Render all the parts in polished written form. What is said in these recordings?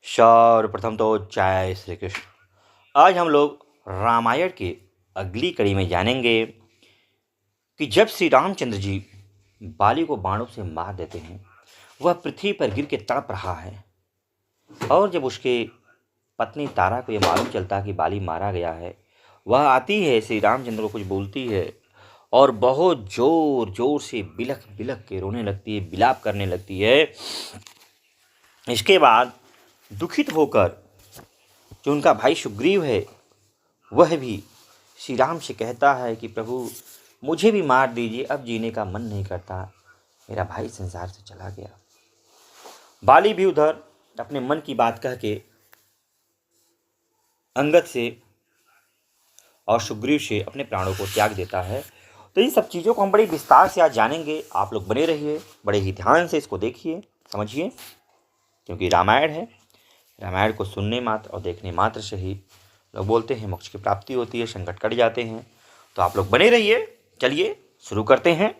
सर्वप्रथम तो जय श्री कृष्ण। आज हम लोग रामायण की अगली कड़ी में जानेंगे कि जब श्री रामचंद्र जी बाली को बाणों से मार देते हैं, वह पृथ्वी पर गिर के तड़प रहा है। और जब उसके पत्नी तारा को यह मालूम चलता कि बाली मारा गया है, वह आती है, श्री रामचंद्र को कुछ बोलती है और बहुत जोर जोर से बिलख बिलख के रोने लगती है, विलाप करने लगती है। इसके बाद दुखित होकर जो उनका भाई सुग्रीव है, वह भी श्री राम से कहता है कि प्रभु मुझे भी मार दीजिए, अब जीने का मन नहीं करता, मेरा भाई संसार से चला गया। बाली भी उधर अपने मन की बात कह के अंगद से और सुग्रीव से अपने प्राणों को त्याग देता है। तो इन सब चीज़ों को हम बड़े विस्तार से आज जानेंगे। आप लोग बने रहिए, बड़े ही ध्यान से इसको देखिए, समझिए, क्योंकि रामायण है। रामायण को सुनने मात्र और देखने मात्र से ही लोग बोलते हैं मोक्ष की प्राप्ति होती है, संकट कट जाते हैं। तो आप लोग बने रहिए। चलिए शुरू करते हैं।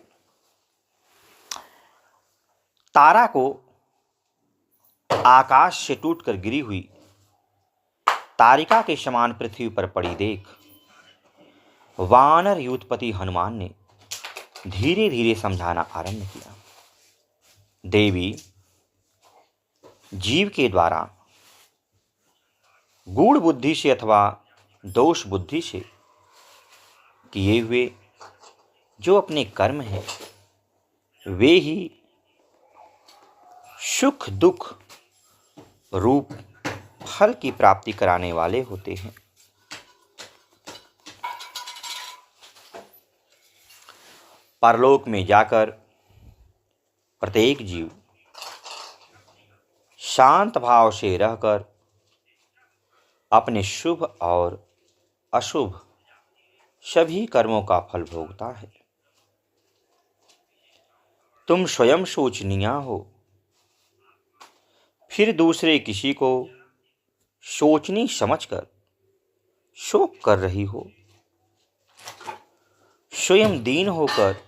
तारा को आकाश से टूटकर गिरी हुई तारिका के समान पृथ्वी पर पड़ी देख वानर युद्धपति हनुमान ने धीरे धीरे समझाना आरंभ किया। देवी जीव के द्वारा गूढ़ बुद्धि से अथवा दोष बुद्धि से किए हुए जो अपने कर्म हैं, वे ही सुख दुख रूप फल की प्राप्ति कराने वाले होते हैं। परलोक में जाकर प्रत्येक जीव शांत भाव से रहकर अपने शुभ और अशुभ सभी कर्मों का फल भोगता है। तुम स्वयं शोचनीय हो, फिर दूसरे किसी को शोचनीय समझकर शोक कर रही हो। स्वयं दीन होकर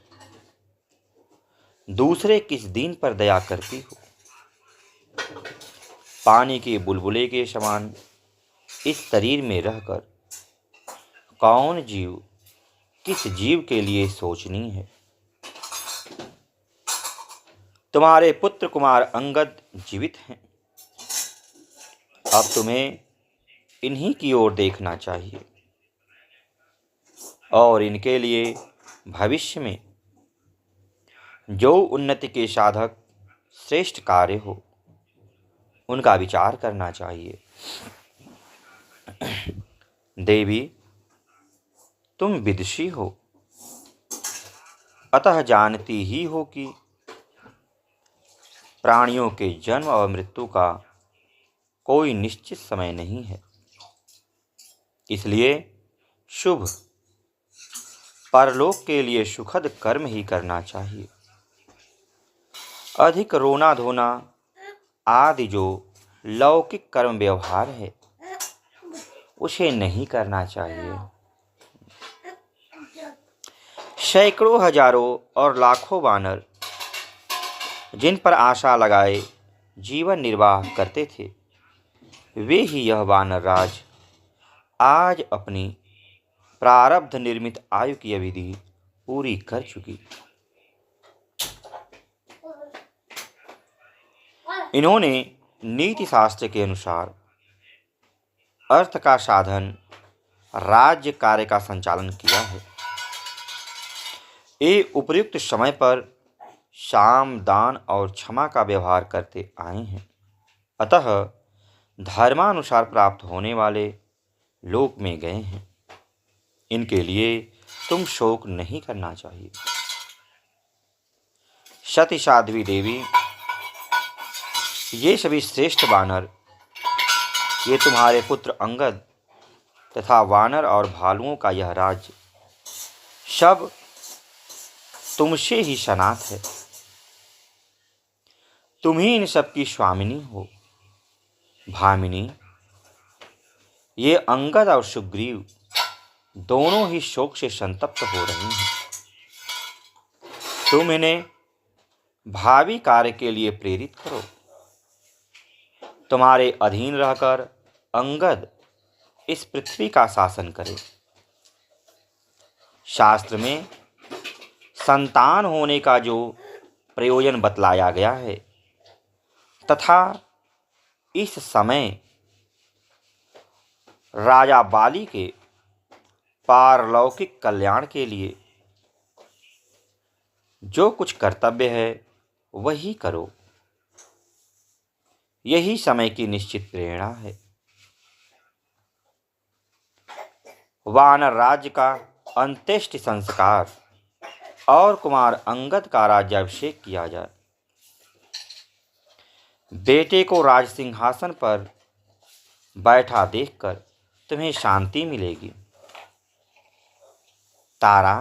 दूसरे किस दीन पर दया करती हो। पानी के बुलबुले के समान इस शरीर में रहकर कौन जीव किस जीव के लिए सोचनीय है। तुम्हारे पुत्र कुमार अंगद जीवित हैं, अब तुम्हें इन्हीं की ओर देखना चाहिए और इनके लिए भविष्य में जो उन्नति के साधक श्रेष्ठ कार्य हो, उनका विचार करना चाहिए। देवी तुम विदुषी हो, अतः जानती ही हो कि प्राणियों के जन्म और मृत्यु का कोई निश्चित समय नहीं है। इसलिए शुभ परलोक के लिए सुखद कर्म ही करना चाहिए। अधिक रोना धोना आदि जो लौकिक कर्म व्यवहार है, उसे नहीं करना चाहिए। सैकड़ों हजारों और लाखों वानर जिन पर आशा लगाए जीवन निर्वाह करते थे, वे ही यह वानर राज आज अपनी प्रारब्ध निर्मित आयु की अवधि पूरी कर चुकी। इन्होंने नीति शास्त्र के अनुसार अर्थ का साधन राज्य कार्य का संचालन किया है। ये उपयुक्त समय पर साम दान और क्षमा का व्यवहार करते आए हैं। अतः धर्मानुसार प्राप्त होने वाले लोक में गए हैं। इनके लिए तुम शोक नहीं करना चाहिए। सती साध्वी देवी, ये सभी श्रेष्ठ वानर, ये तुम्हारे पुत्र अंगद तथा वानर और भालुओं का यह राज्य सब तुमसे ही सनात है। तुम ही इन सब की स्वामिनी हो। भामिनी, ये अंगद और सुग्रीव दोनों ही शोक से संतप्त हो रही हैं। तुम इन्हें भावी कार्य के लिए प्रेरित करो। तुम्हारे अधीन रहकर अंगद इस पृथ्वी का शासन करे। शास्त्र में संतान होने का जो प्रयोजन बतलाया गया है तथा इस समय राजा बाली के पारलौकिक कल्याण के लिए जो कुछ कर्तव्य है वही करो। यही समय की निश्चित प्रेरणा है। वानर राज्य का अंत्येष्टि संस्कार और कुमार अंगद का राज्याभिषेक किया जाए। बेटे को राज सिंहासन पर बैठा देखकर तुम्हें शांति मिलेगी। तारा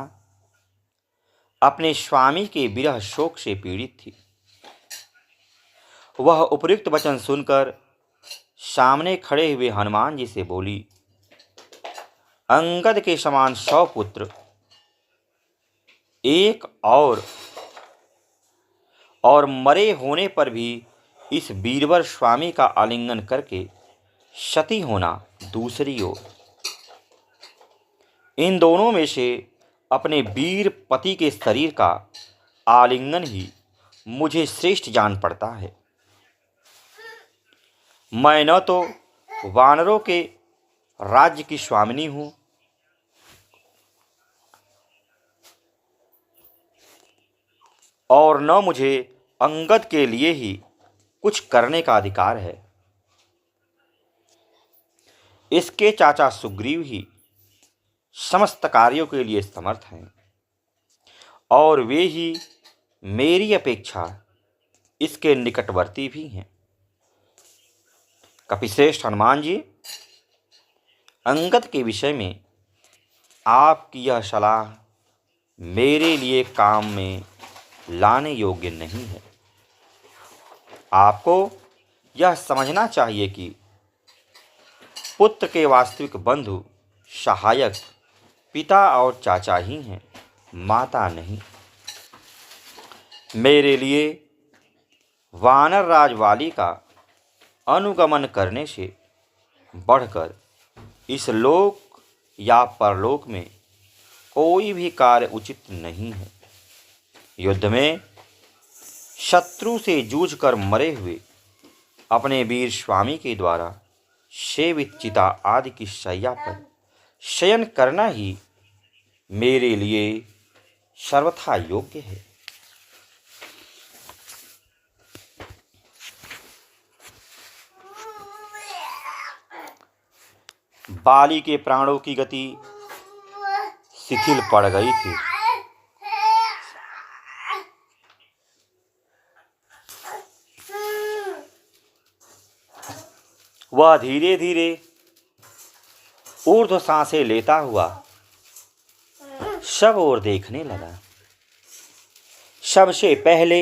अपने स्वामी के विरह शोक से पीड़ित थी। वह उपयुक्त वचन सुनकर सामने खड़े हुए हनुमान जी से बोली, अंगद के समान 100 पुत्र एक और मरे होने पर भी इस वीरवर स्वामी का आलिंगन करके सती होना दूसरी ओर। इन दोनों में से अपने वीर पति के शरीर का आलिंगन ही मुझे श्रेष्ठ जान पड़ता है। मैं न तो वानरों के राज्य की स्वामिनी हूँ और न मुझे अंगद के लिए ही कुछ करने का अधिकार है। इसके चाचा सुग्रीव ही समस्त कार्यों के लिए समर्थ हैं और वे ही मेरी अपेक्षा इसके निकटवर्ती भी हैं। कपिश्रेष्ठ हनुमान जी, अंगद के विषय में आपकी यह सलाह मेरे लिए काम में लाने योग्य नहीं है। आपको यह समझना चाहिए कि पुत्र के वास्तविक बंधु सहायक पिता और चाचा ही हैं, माता नहीं। मेरे लिए वानर राज वाली का अनुगमन करने से बढ़कर इस लोक या परलोक में कोई भी कार्य उचित नहीं है। युद्ध में शत्रु से जूझकर मरे हुए अपने वीर स्वामी के द्वारा सेवित चिता आदि की शैया पर शयन करना ही मेरे लिए सर्वथा योग्य है। बाली के प्राणों की गति शिथिल पड़ गई थी। वह धीरे धीरे ऊर्ध्व सांसें लेता हुआ सब ओर देखने लगा। सबसे पहले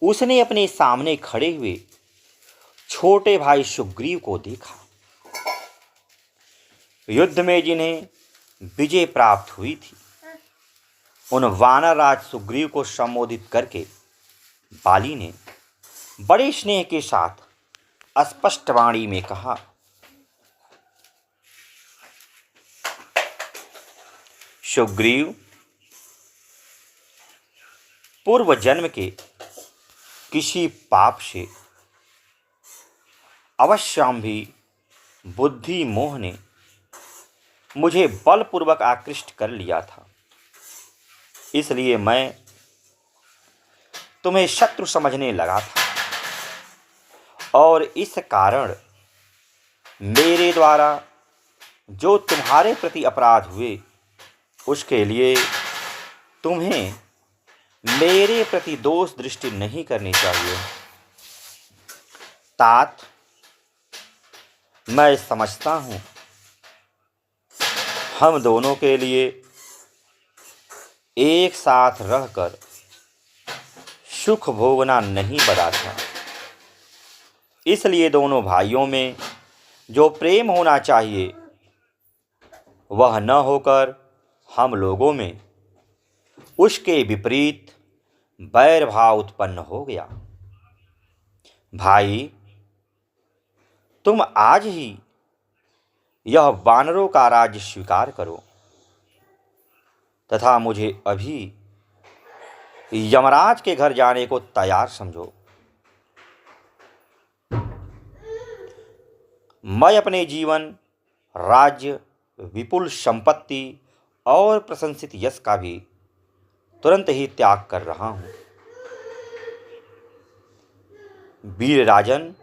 उसने अपने सामने खड़े हुए छोटे भाई सुग्रीव को देखा। युद्ध में जिन्हें विजय प्राप्त हुई थी उन वानर राज सुग्रीव को संबोधित करके बाली ने बड़े स्नेह के साथ स्पष्ट वाणी में कहा, सुग्रीव, पूर्व जन्म के किसी पाप से अवश्यम्भी बुद्धि मोह ने मुझे बलपूर्वक आकृष्ट कर लिया था। इसलिए मैं तुम्हें शत्रु समझने लगा था और इस कारण मेरे द्वारा जो तुम्हारे प्रति अपराध हुए उसके लिए तुम्हें मेरे प्रति दोष दृष्टि नहीं करनी चाहिए। तात, मैं समझता हूँ हम दोनों के लिए एक साथ रहकर सुख भोगना नहीं बड़ा था। इसलिए दोनों भाइयों में जो प्रेम होना चाहिए वह न होकर हम लोगों में उसके विपरीत बैर भाव उत्पन्न हो गया। भाई, तुम आज ही यह वानरों का राज्य स्वीकार करो तथा मुझे अभी यमराज के घर जाने को तैयार समझो। मैं अपने जीवन, राज्य, विपुल संपत्ति और प्रशंसित यश का भी तुरंत ही त्याग कर रहा हूं। वीर राजन,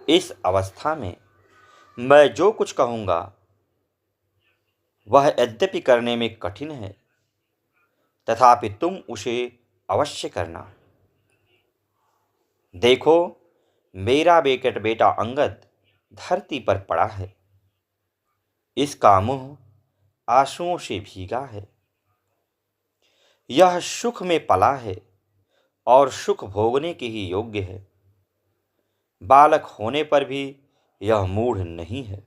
इस अवस्था में मैं जो कुछ कहूँगा वह यद्यपि करने में कठिन है, तथापि तुम उसे अवश्य करना। देखो, मेरा बेटा अंगद धरती पर पड़ा है। इसका मुंह आंसुओं से भीगा है। यह सुख में पला है और सुख भोगने के ही योग्य है। बालक होने पर भी यह मूढ़ नहीं है।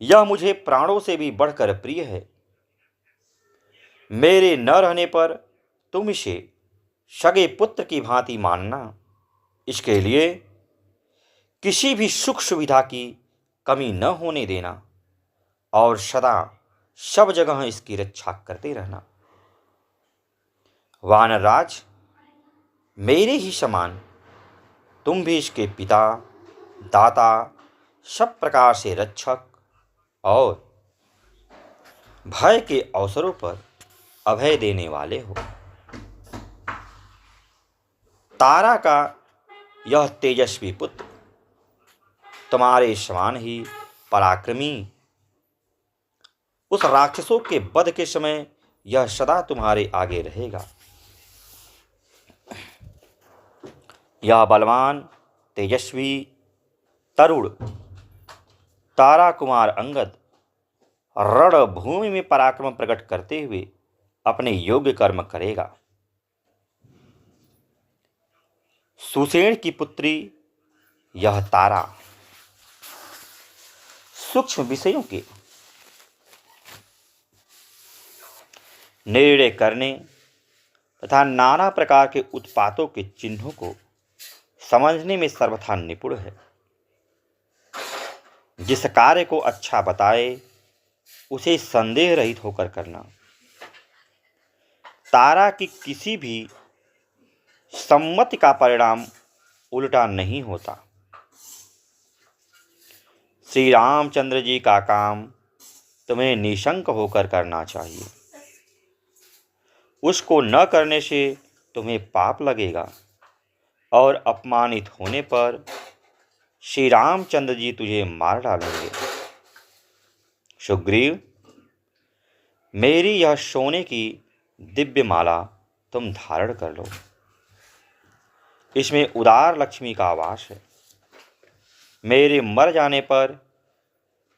यह मुझे प्राणों से भी बढ़कर प्रिय है। मेरे न रहने पर तुम इसे सगे पुत्र की भांति मानना। इसके लिए किसी भी सुख सुविधा की कमी न होने देना और सदा सब जगह इसकी रक्षा करते रहना। वानरराज, मेरे ही समान तुम भी इसके पिता, दाता, सब प्रकार से रक्षक और भय के अवसरों पर अभय देने वाले हो। तारा का यह तेजस्वी पुत्र तुम्हारे समान ही पराक्रमी, उस राक्षसों के वध के समय यह सदा तुम्हारे आगे रहेगा। यह बलवान, तेजस्वी, तरुण तारा कुमार अंगद रणभूमि में पराक्रम प्रकट करते हुए अपने योग्य कर्म करेगा। सुसेन की पुत्री यह तारा सूक्ष्म विषयों के निर्णय करने तथा नाना प्रकार के उत्पातों के चिन्हों को समझने में सर्वथा निपुण है। जिस कार्य को अच्छा बताए उसे संदेह रहित होकर करना। तारा की किसी भी सम्मति का परिणाम उल्टा नहीं होता। श्री रामचंद्र जी का काम तुम्हें निशंक होकर करना चाहिए। उसको न करने से तुम्हें पाप लगेगा और अपमानित होने पर श्री रामचंद्र जी तुझे मार डालेंगे। सुग्रीव, मेरी यह सोने की दिव्य माला तुम धारण कर लो। इसमें उदार लक्ष्मी का आवास है। मेरे मर जाने पर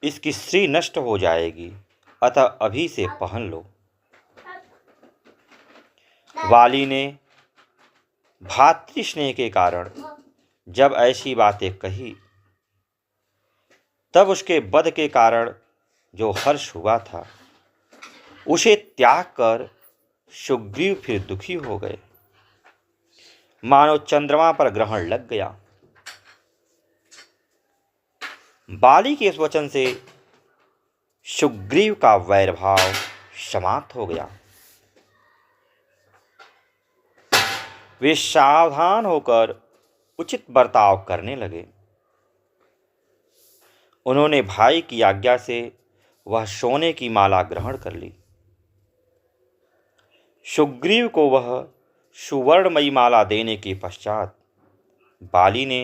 इसकी श्री नष्ट हो जाएगी, अतः अभी से पहन लो। वाली ने भातृस्नेह के कारण जब ऐसी बातें कही, तब उसके वध के कारण जो हर्ष हुआ था उसे त्याग कर सुग्रीव फिर दुखी हो गए, मानो चंद्रमा पर ग्रहण लग गया। बाली के इस वचन से सुग्रीव का वैरभाव समाप्त हो गया। वे सावधान होकर उचित बर्ताव करने लगे। उन्होंने भाई की आज्ञा से वह सोने की माला ग्रहण कर ली। सुग्रीव को वह सुवर्णमयी माला देने के पश्चात बाली ने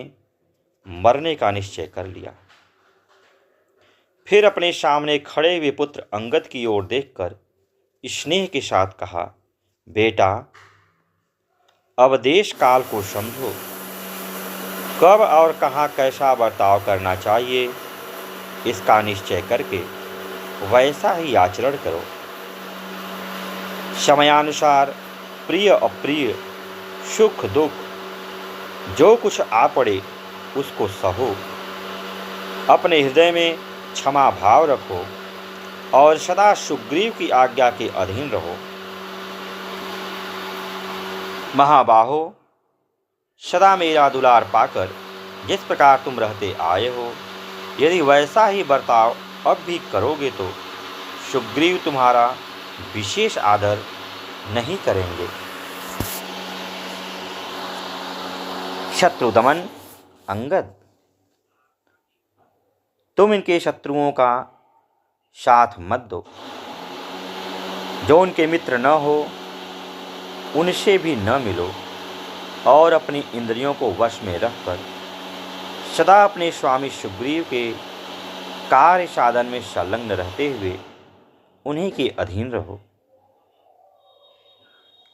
मरने का निश्चय कर लिया। फिर अपने सामने खड़े हुए पुत्र अंगद की ओर देखकर स्नेह के साथ कहा, बेटा, अब देश काल को समझो। कब और कहाँ कैसा बर्ताव करना चाहिए, इसका निश्चय करके वैसा ही आचरण करो। समयानुसार प्रिय अप्रिय, सुख दुख जो कुछ आ पड़े उसको सहो। अपने हृदय में क्षमा भाव रखो और सदा सुग्रीव की आज्ञा के अधीन रहो। महाबाहो, सदा मेरा दुलार पाकर जिस प्रकार तुम रहते आए हो, यदि वैसा ही बर्ताव अब भी करोगे तो सुग्रीव तुम्हारा विशेष आदर नहीं करेंगे। शत्रुदमन अंगद, तुम इनके शत्रुओं का साथ मत दो। जो उनके मित्र न हो उनसे भी न मिलो और अपनी इंद्रियों को वश में रखकर सदा अपने स्वामी सुग्रीव के कार्य साधन में संलग्न रहते हुए उन्हीं के अधीन रहो।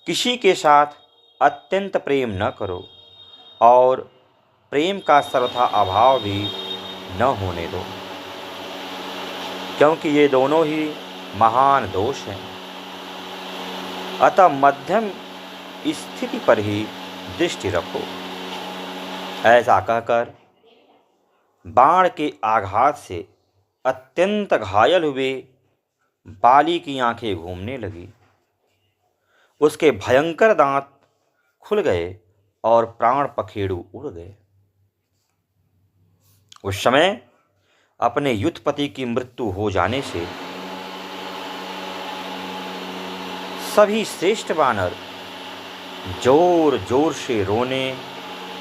किसी के साथ अत्यंत प्रेम न करो और प्रेम का सर्वथा अभाव भी न होने दो, क्योंकि ये दोनों ही महान दोष हैं। अतः मध्यम स्थिति पर ही दृष्टि रखो। ऐसा कहकर बाण के आघात से अत्यंत घायल हुए बाली की आंखें घूमने लगी। उसके भयंकर दांत खुल गए और प्राण पखेरु उड़ गए। उस समय अपने युद्धपति की मृत्यु हो जाने से सभी श्रेष्ठ वानर जोर जोर से रोने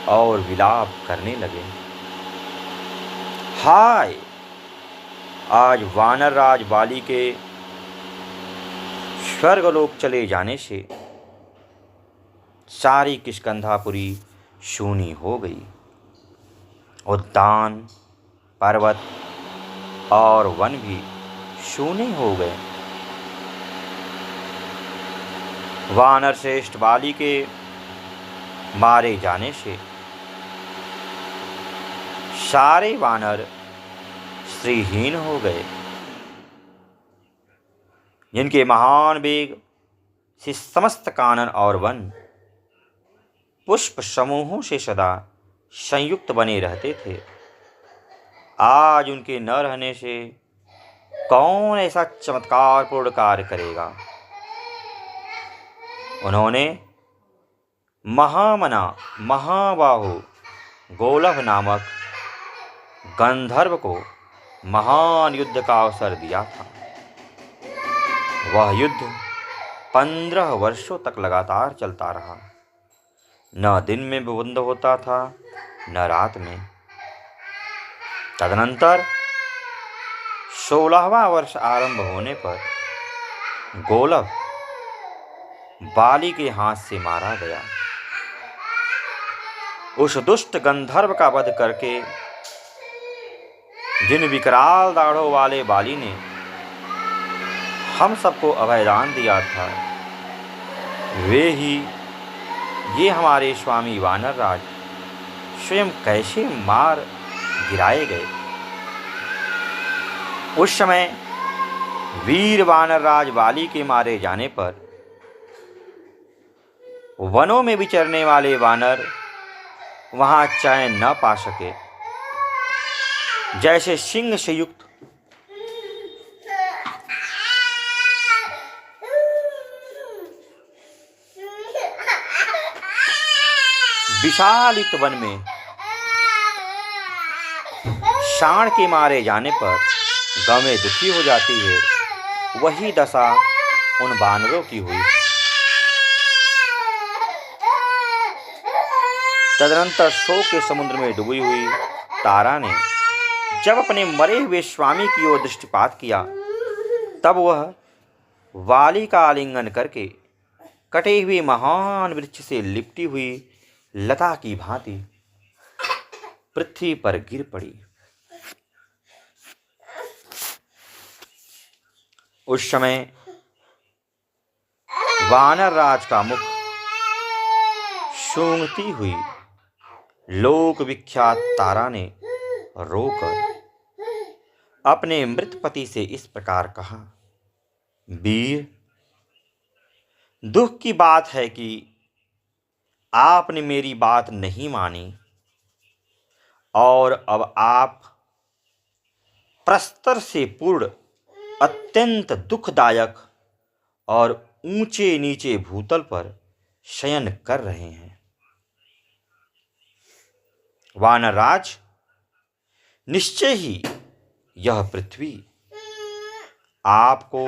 और विलाप करने लगे। हाय, आज वानर राज बाली के स्वर्गलोक चले जाने से सारी किष्किंधापुरी शूनी हो गई। उद्यान, पर्वत और वन भी शूने हो गए। वानर श्रेष्ठ बाली के मारे जाने से सारे वानर श्रीहीन हो गए। जिनके महान वेग से समस्त कानन और वन पुष्प समूहों से सदा संयुक्त बने रहते थे, आज उनके न रहने से कौन ऐसा चमत्कारपूर्ण कार्य करेगा। उन्होंने महामना महाबाहु गोलभ नामक गंधर्व को महान युद्ध का अवसर दिया था। वह युद्ध 15 वर्षों तक लगातार चलता रहा। न दिन में बंद होता था न रात में। तदनंतर 16वां वर्ष आरंभ होने पर गोलभ बाली के हाथ से मारा गया। उस दुष्ट गंधर्व का वध करके जिन विकराल दाढ़ों वाले बाली ने हम सबको अभयदान दिया था, वे ही ये हमारे स्वामी वानर राज स्वयं कैसे मार गिराए गए। उस समय वीर वानर राज बाली के मारे जाने पर वनों में विचरने वाले वानर वहां चैन न पा सके। जैसे सिंह से युक्त विशाल युक्त वन में सांड के मारे जाने पर गवें दुखी हो जाती है, वही दशा उन वानरों की हुई। तदनंतर शोक के समुद्र में डूबी हुई तारा ने जब अपने मरे हुए स्वामी की ओर दृष्टिपात किया, तब वह वाली का आलिंगन करके कटे हुए महान वृक्ष से लिपटी हुई लता की भांति पृथ्वी पर गिर पड़ी। उस समय वानर राज का मुख सूंघती हुई लोक विख्यात तारा ने रोकर अपने मृत पति से इस प्रकार कहा, वीर, दुख की बात है कि आपने मेरी बात नहीं मानी और अब आप प्रस्तर से पूर्ण अत्यंत दुखदायक और ऊंचे नीचे भूतल पर शयन कर रहे हैं। वानरराज, निश्चय ही यह पृथ्वी आपको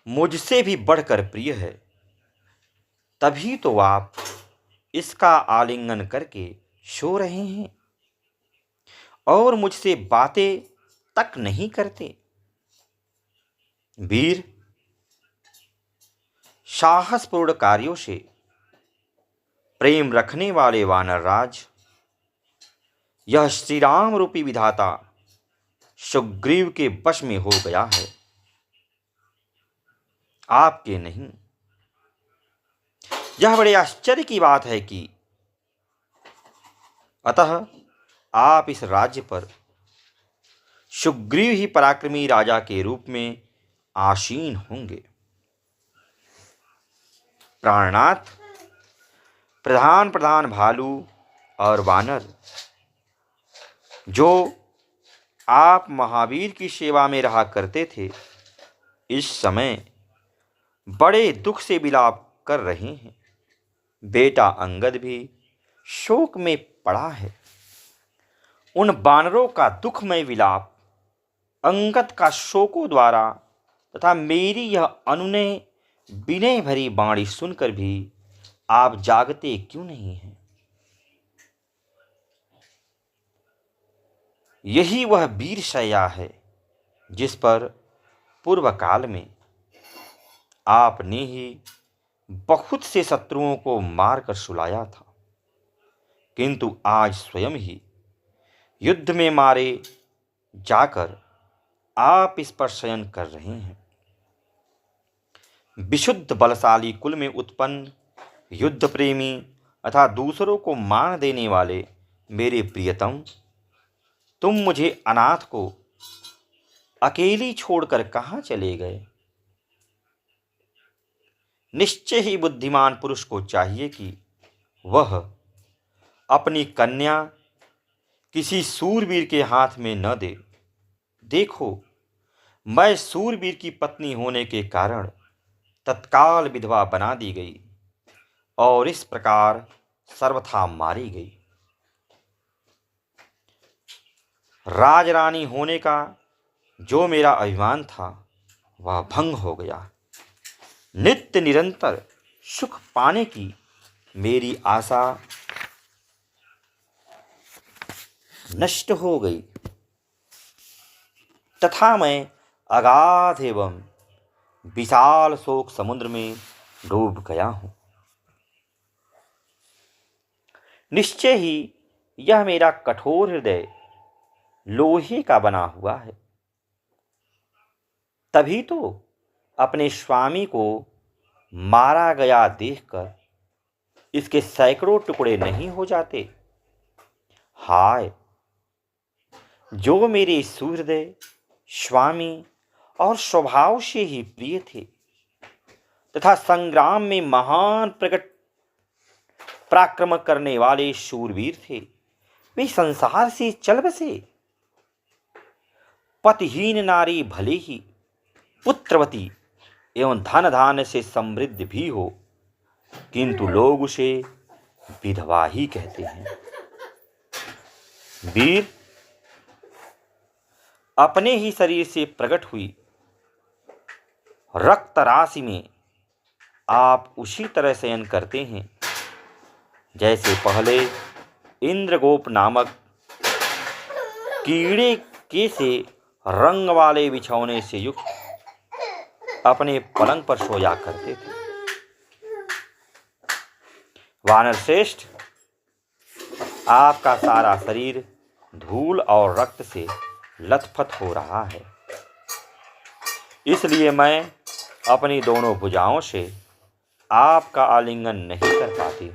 मुझसे भी बढ़कर प्रिय है, तभी तो आप इसका आलिंगन करके सो रहे हैं और मुझसे बातें तक नहीं करते। वीर, साहसपूर्ण कार्यों से प्रेम रखने वाले वानरराज, यह श्री राम रूपी विधाता सुग्रीव के वश में हो गया है, आपके नहीं। यह बड़े आश्चर्य की बात है कि अतः आप इस राज्य पर सुग्रीव ही पराक्रमी राजा के रूप में आसीन होंगे। प्राणनाथ, प्रधान प्रधान भालू और वानर, जो आप महावीर की सेवा में रहा करते थे, इस समय बड़े दुख से विलाप कर रहे हैं। बेटा अंगद भी शोक में पड़ा है। उन वानरों का दुखमय विलाप, अंगद का शोकों द्वारा तथा मेरी यह अनुनय विनय भरी वाणी सुनकर भी आप जागते क्यों नहीं हैं? यही वह वीर शैया है जिस पर पूर्व काल में आपने ही बहुत से शत्रुओं को मारकर सुलाया था, किंतु आज स्वयं ही युद्ध में मारे जाकर आप इस पर शयन कर रहे हैं। विशुद्ध बलशाली कुल में उत्पन्न, युद्ध प्रेमी तथा दूसरों को मान देने वाले मेरे प्रियतम, तुम मुझे अनाथ को अकेली छोड़कर कहाँ चले गए? निश्चय ही बुद्धिमान पुरुष को चाहिए कि वह अपनी कन्या किसी सूरवीर के हाथ में न दे। देखो, मैं सूरवीर की पत्नी होने के कारण तत्काल विधवा बना दी गई और इस प्रकार सर्वथा मारी गई। राजरानी होने का जो मेरा अभिमान था वह भंग हो गया। नित्य निरंतर सुख पाने की मेरी आशा नष्ट हो गई तथा मैं अगाध एवं विशाल शोक समुद्र में डूब गया हूं। निश्चय ही यह मेरा कठोर हृदय लोहे का बना हुआ है, तभी तो अपने स्वामी को मारा गया देखकर इसके सैकड़ों टुकड़े नहीं हो जाते। हाय, जो मेरे सुहृदय, स्वामी और स्वभाव से ही प्रिय थे तथा संग्राम में महान प्रकट पराक्रम करने वाले शूरवीर थे, वे संसार से चल बसे। पतिहीन नारी भले ही पुत्रवती एवं धन धान्य से समृद्ध भी हो, किंतु लोग उसे विधवा ही कहते हैं। वीर, अपने ही शरीर से प्रकट हुई रक्त राशि में आप उसी तरह शयन करते हैं जैसे पहले इंद्रगोप नामक कीड़े के से रंग वाले बिछौने से युक्त अपने पलंग पर सोया करते थे। वानर श्रेष्ठ, आपका सारा शरीर धूल और रक्त से लथपथ हो रहा है, इसलिए मैं अपनी दोनों भुजाओं से आपका आलिंगन नहीं कर पाती।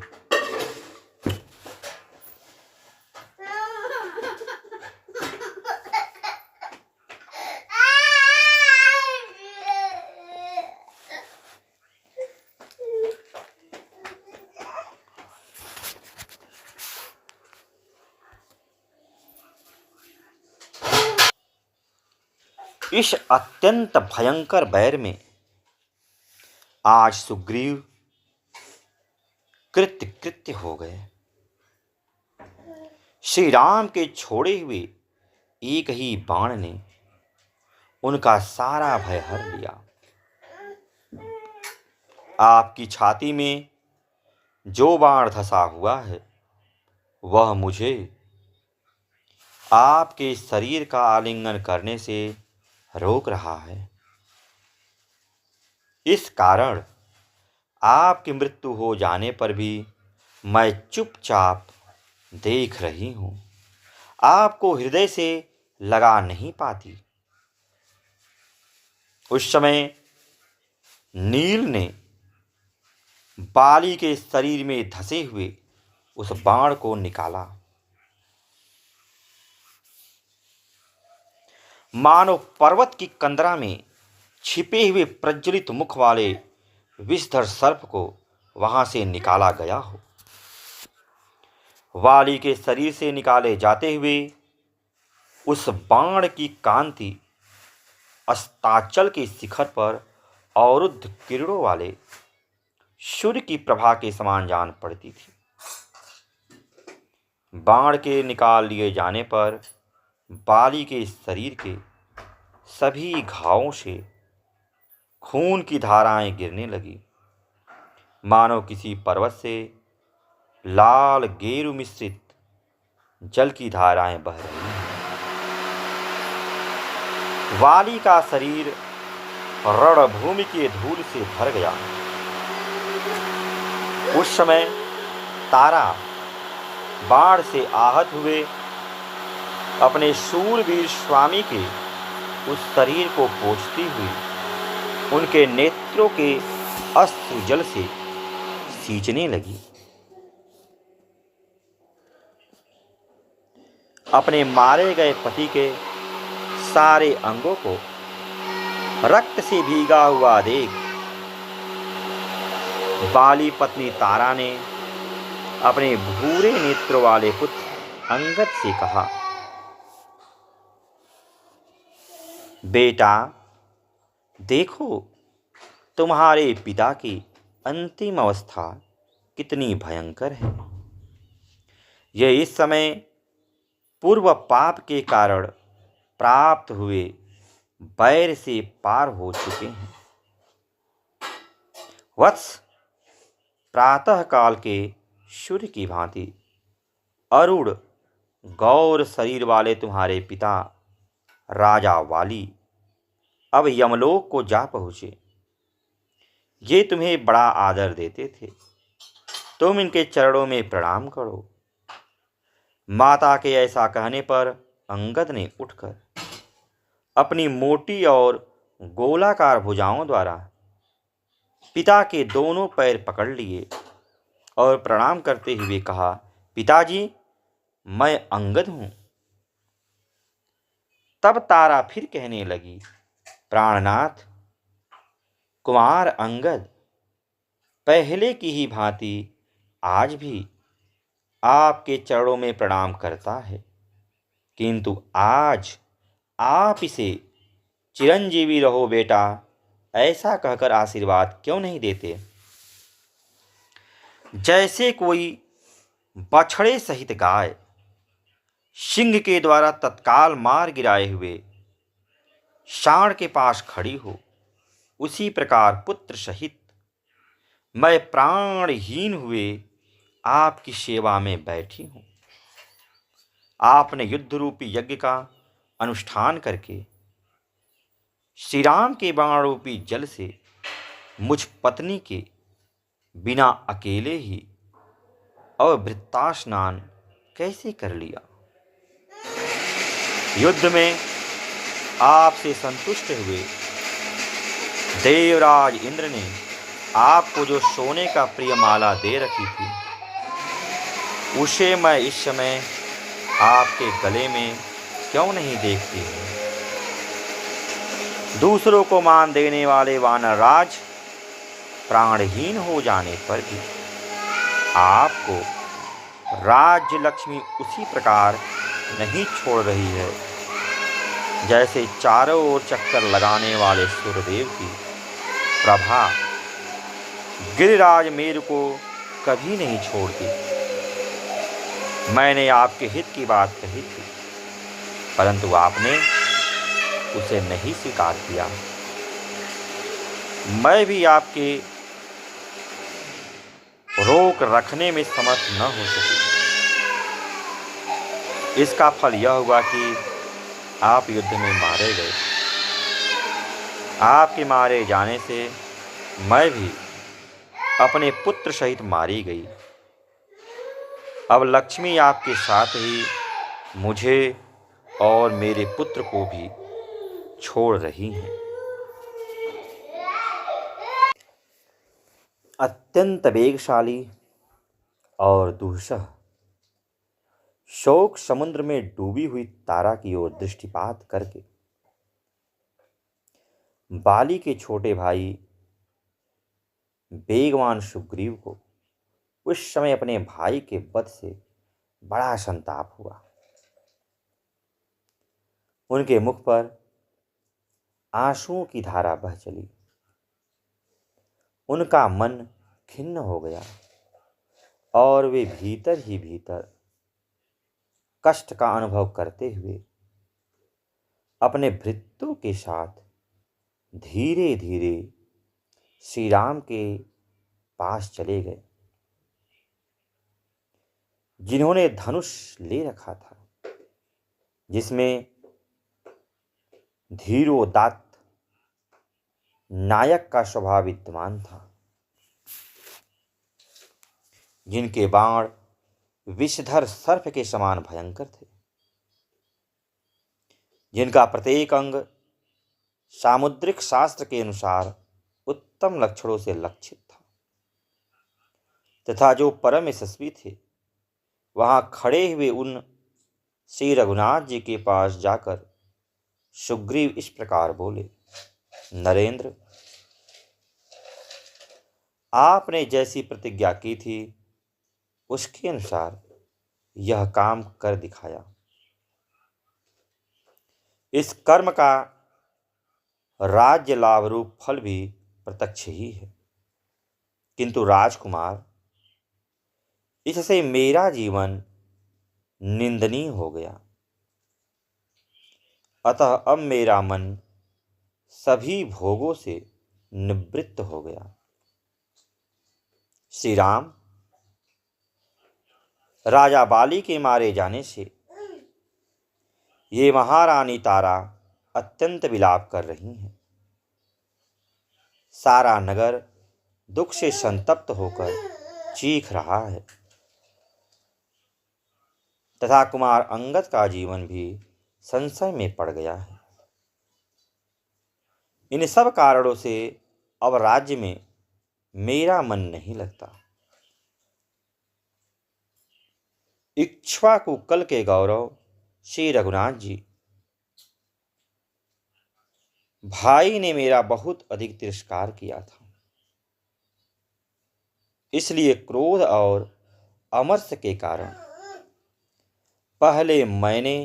इस अत्यंत भयंकर बैर में आज सुग्रीव कृत्य कृत्य हो गए। श्री राम के छोड़े हुए एक ही बाण ने उनका सारा भय हर लिया। आपकी छाती में जो बाण धंसा हुआ है वह मुझे आपके शरीर का आलिंगन करने से रोक रहा है। इस कारण आपकी मृत्यु हो जाने पर भी मैं चुपचाप देख रही हूं, आपको हृदय से लगा नहीं पाती। उस समय नील ने बाली के शरीर में धंसे हुए उस बाण को निकाला। मानो पर्वत की कंदरा में छिपे हुए प्रज्वलित मुख वाले विषधर सर्प को वहां से निकाला गया हो। वाली के शरीर से निकाले जाते हुए उस बाण की कांति अस्ताचल के शिखर पर अवरुद्ध किरणों वाले सूर्य की प्रभा के समान जान पड़ती थी। बाण के निकाल लिए जाने पर बाली के शरीर के सभी घावों से खून की धाराएं गिरने लगी, मानो किसी पर्वत से लाल गेरू मिश्रित जल की धाराएं बह रही हैं। वाली का शरीर रणभूमि के धूल से भर गया। उस समय तारा बाढ़ से आहत हुए अपने शूरवीर स्वामी के उस शरीर को पोंछती हुई उनके नेत्रों के अश्रु जल से सींचने लगी। अपने मारे गए पति के सारे अंगों को रक्त से भीगा हुआ देख बाली पत्नी तारा ने अपने भूरे नेत्रों वाले पुत्र अंगद से कहा, बेटा देखो तुम्हारे पिता की अंतिम अवस्था कितनी भयंकर है। यह इस समय पूर्व पाप के कारण प्राप्त हुए बैर से पार हो चुके हैं। वत्स, प्रातः काल के सूर्य की भांति अरुण गौर शरीर वाले तुम्हारे पिता राजा वाली अब यमलोक को जा पहुँचे। ये तुम्हें बड़ा आदर देते थे, तुम इनके चरणों में प्रणाम करो। माता के ऐसा कहने पर अंगद ने उठकर अपनी मोटी और गोलाकार भुजाओं द्वारा पिता के दोनों पैर पकड़ लिए और प्रणाम करते हुए कहा, पिताजी मैं अंगद हूँ। तब तारा फिर कहने लगी, प्राणनाथ कुमार अंगद पहले की ही भांति आज भी आपके चरणों में प्रणाम करता है, किंतु आज आप इसे चिरंजीवी रहो बेटा ऐसा कहकर आशीर्वाद क्यों नहीं देते। जैसे कोई बछड़े सहित गाय सिंह के द्वारा तत्काल मार गिराए हुए सांड के पास खड़ी हो, उसी प्रकार पुत्र सहित मैं प्राणहीन हुए आपकी सेवा में बैठी हूँ। आपने युद्ध रूपी यज्ञ का अनुष्ठान करके श्री राम के बाण रूपी जल से मुझ पत्नी के बिना अकेले ही अभृता स्नान कैसे कर लिया। युद्ध में आपसे संतुष्ट हुए देवराज इंद्र ने आपको जो सोने का प्रिय माला दे रखी थी, उसे मैं इस समय आपके गले में क्यों नहीं देखती हूँ। दूसरों को मान देने वाले वानर राज प्राणहीन हो जाने पर भी आपको राज्य लक्ष्मी उसी प्रकार नहीं छोड़ रही है, जैसे चारों ओर चक्कर लगाने वाले सूर्यदेव की प्रभा गिरिराज मेरु को कभी नहीं छोड़ती। मैंने आपके हित की बात कही थी, परंतु आपने उसे नहीं स्वीकार किया। मैं भी आपके रोक रखने में समर्थ न हो सकी। इसका फल यह हुआ कि आप युद्ध में मारे गए। आपके मारे जाने से मैं भी अपने पुत्र सहित मारी गई। अब लक्ष्मी आपके साथ ही मुझे और मेरे पुत्र को भी छोड़ रही हैं। अत्यंत वेगशाली और दुस्सह शोक समुद्र में डूबी हुई तारा की ओर दृष्टिपात करके बाली के छोटे भाई बेगवान सुग्रीव को उस समय अपने भाई के वध से बड़ा संताप हुआ। उनके मुख पर आंसुओं की धारा बह चली। उनका मन खिन्न हो गया और वे भीतर ही भीतर कष्ट का अनुभव करते हुए अपने भृत्यों के साथ धीरे धीरे श्री राम के पास चले गए, जिन्होंने धनुष ले रखा था, जिसमें धीरोदात्त नायक का स्वभाव विद्यमान था, जिनके बाण विषधर सर्प के समान भयंकर थे, जिनका प्रत्येक अंग सामुद्रिक शास्त्र के अनुसार उत्तम लक्षणों से लक्षित था, तथा जो परम यशस्वी थे, वहां खड़े हुए उन श्री रघुनाथ जी के पास जाकर सुग्रीव इस प्रकार बोले, नरेंद्र, आपने जैसी प्रतिज्ञा की थी उसके अनुसार यह काम कर दिखाया। इस कर्म का राज्य लाभ रूप फल भी प्रत्यक्ष ही है, किंतु राजकुमार, इससे मेरा जीवन निंदनीय हो गया। अतः अब मेरा मन सभी भोगों से निवृत्त हो गया। श्री राम, राजा बाली के मारे जाने से ये महारानी तारा अत्यंत विलाप कर रही हैं। सारा नगर दुख से संतप्त होकर चीख रहा है, तथा कुमार अंगद का जीवन भी संशय में पड़ गया है। इन सब कारणों से अब राज्य में मेरा मन नहीं लगता। इक्ष्वाकु कुल के गौरव श्री रघुनाथ जी भाई ने मेरा बहुत अधिक तिरस्कार किया था, इसलिए क्रोध और अमर्ष के कारण पहले मैंने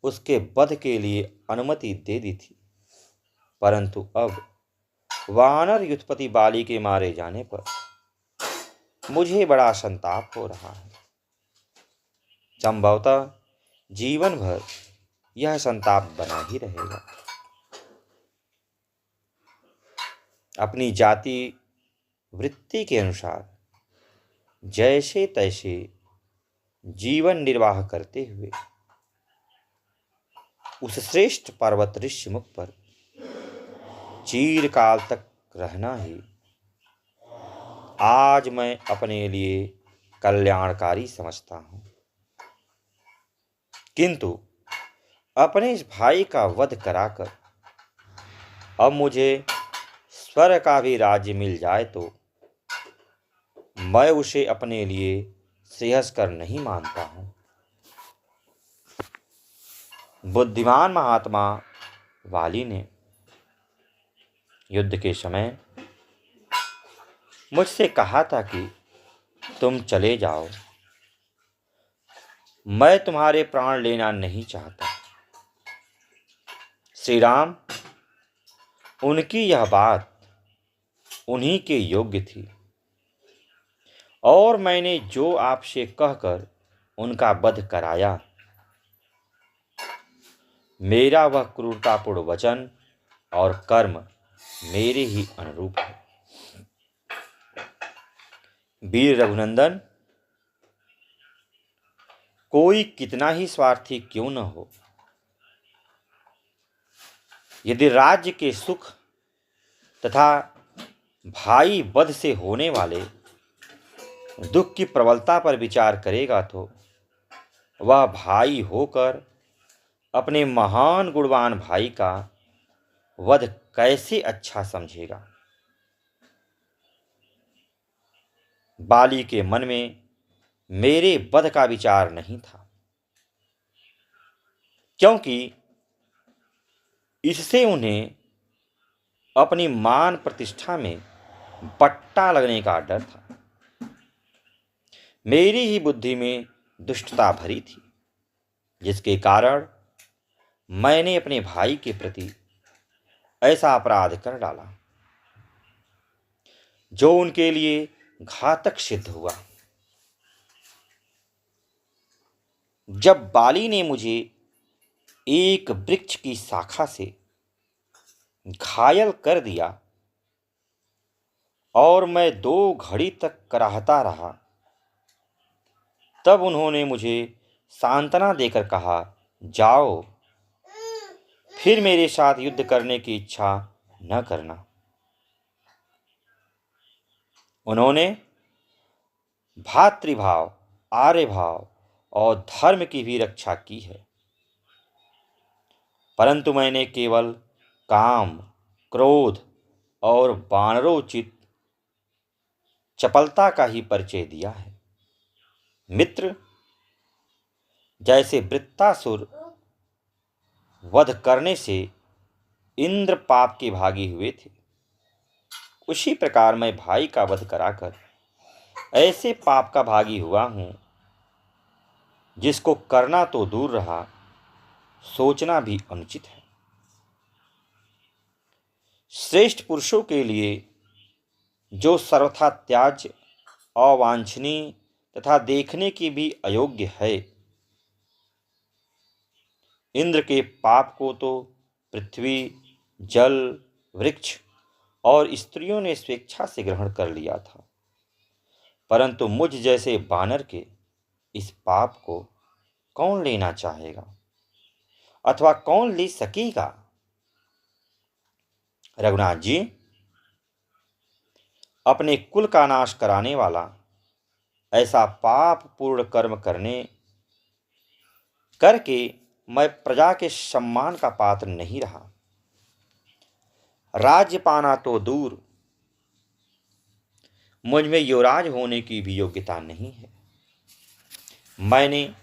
उसके वध के लिए अनुमति दे दी थी, परंतु अब वानर युद्धपति बाली के मारे जाने पर मुझे बड़ा संताप हो रहा है। संभवतः जीवन भर यह संताप बना ही रहेगा। अपनी जाति वृत्ति के अनुसार जैसे तैसे जीवन निर्वाह करते हुए उस श्रेष्ठ पर्वत ऋष्यमुख पर चिरकाल तक रहना ही आज मैं अपने लिए कल्याणकारी समझता हूँ। किंतु अपने इस भाई का वध कराकर अब मुझे स्वर्ग का भी राज्य मिल जाए तो मैं उसे अपने लिए श्रेयस्कर नहीं मानता हूँ। बुद्धिमान महात्मा वाली ने युद्ध के समय मुझसे कहा था कि तुम चले जाओ, मैं तुम्हारे प्राण लेना नहीं चाहता। श्री राम, उनकी यह बात उन्हीं के योग्य थी, और मैंने जो आपसे कहकर उनका वध कराया। मेरा वह क्रूरतापूर्ण वचन और कर्म मेरे ही अनुरूप है। वीर रघुनंदन, कोई कितना ही स्वार्थी क्यों न हो, यदि राज्य के सुख तथा भाई वध से होने वाले दुख की प्रबलता पर विचार करेगा तो वह भाई होकर अपने महान गुणवान भाई का वध कैसे अच्छा समझेगा। बाली के मन में मेरे वध का विचार नहीं था, क्योंकि इससे उन्हें अपनी मान प्रतिष्ठा में बट्टा लगने का डर था। मेरी ही बुद्धि में दुष्टता भरी थी, जिसके कारण मैंने अपने भाई के प्रति ऐसा अपराध कर डाला जो उनके लिए घातक सिद्ध हुआ। जब बाली ने मुझे एक वृक्ष की शाखा से घायल कर दिया और मैं 2 घड़ी तक कराहता रहा, तब उन्होंने मुझे सांत्वना देकर कहा, जाओ, फिर मेरे साथ युद्ध करने की इच्छा न करना। उन्होंने भातृभाव, आर्यभाव और धर्म की भी रक्षा की है, परंतु मैंने केवल काम, क्रोध और वानरोचित चपलता का ही परिचय दिया है। मित्र, जैसे वृत्तासुर वध करने से इंद्र पाप के भागी हुए थे, उसी प्रकार मैं भाई का वध कराकर ऐसे पाप का भागी हुआ हूं जिसको करना तो दूर रहा, सोचना भी अनुचित है। श्रेष्ठ पुरुषों के लिए जो सर्वथा त्याज्य, अवांछनीय तथा देखने की भी अयोग्य है, इंद्र के पाप को तो पृथ्वी, जल, वृक्ष और स्त्रियों ने स्वेच्छा से ग्रहण कर लिया था, परंतु मुझ जैसे बानर के इस पाप को कौन लेना चाहेगा अथवा कौन ले सकेगा। रघुनाथ जी, अपने कुल का नाश कराने वाला ऐसा पाप पूर्ण कर्म करके मैं प्रजा के सम्मान का पात्र नहीं रहा। राज्य पाना तो दूर, मुझ में युवराज होने की भी योग्यता नहीं है। मैंने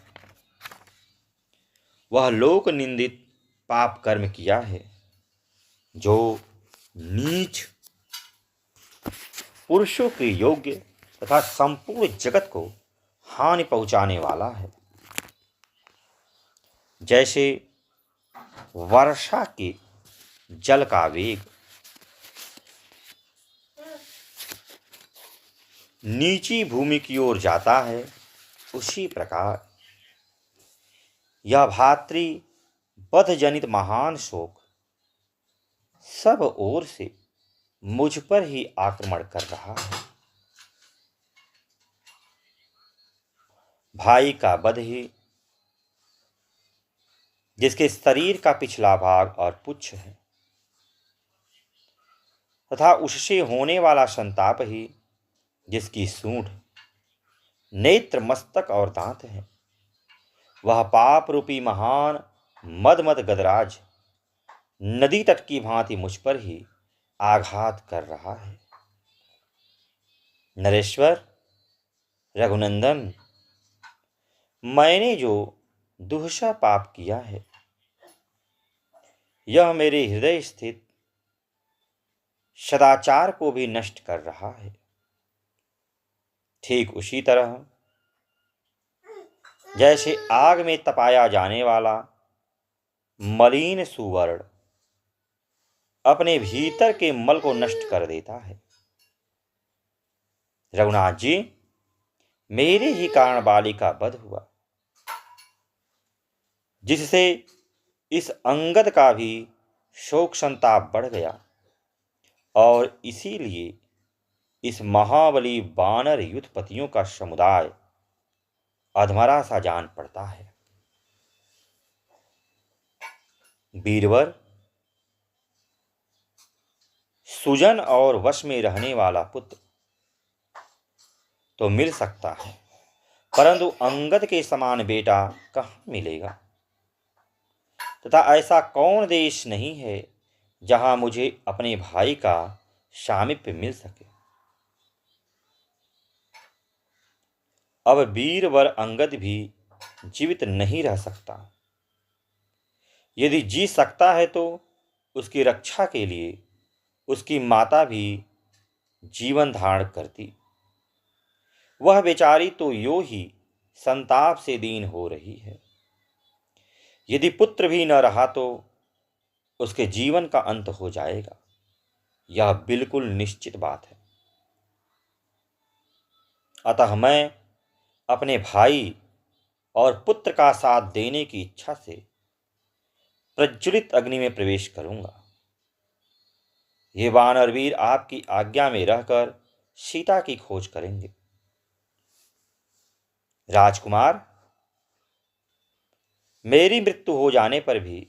वह लोक निंदित पाप कर्म किया है जो नीच पुरुषों के योग्य तथा संपूर्ण जगत को हानि पहुंचाने वाला है। जैसे वर्षा के जल का वेग नीची भूमि की ओर जाता है, उसी प्रकार यह भातृ वध जनित महान शोक सब ओर से मुझ पर ही आक्रमण कर रहा है। भाई का वध ही जिसके शरीर का पिछला भाग और पुच्छ है तथा उससे होने वाला संताप ही जिसकी सूंड, नेत्र, मस्तक और दांत है, वह पाप रूपी महान मद गदराज नदी तट की भांति मुझ पर ही आघात कर रहा है। नरेश्वर, रघुनंदन, मैंने जो दुहशा पाप किया है, यह मेरे हृदय स्थित सदाचार को भी नष्ट कर रहा है। ठीक उसी तरह जैसे आग में तपाया जाने वाला मलिन सुवर्ण अपने भीतर के मल को नष्ट कर देता है। रघुनाथ जी, मेरे ही कारण बाली का वध हुआ, जिससे इस अंगद का भी शोक संताप बढ़ गया और इसीलिए इस महाबली वानर युद्धपतियों का समुदाय अधमरा सा जान पड़ता है। बीरवर सुजन और वश में रहने वाला पुत्र तो मिल सकता है, परंतु अंगद के समान बेटा कहाँ मिलेगा? तथा ऐसा कौन देश नहीं है जहां मुझे अपने भाई का सामीप्य मिल सके। अब वीरवर अंगद भी जीवित नहीं रह सकता। यदि जी सकता है तो उसकी रक्षा के लिए उसकी माता भी जीवन धारण करती। वह बेचारी तो यो ही संताप से दीन हो रही है। यदि पुत्र भी न रहा तो उसके जीवन का अंत हो जाएगा, यह बिल्कुल निश्चित बात है। अतः मैं अपने भाई और पुत्र का साथ देने की इच्छा से प्रज्वलित अग्नि में प्रवेश करूंगा। ये वानरवीर आपकी आज्ञा में रहकर सीता की खोज करेंगे। राजकुमार, मेरी मृत्यु हो जाने पर भी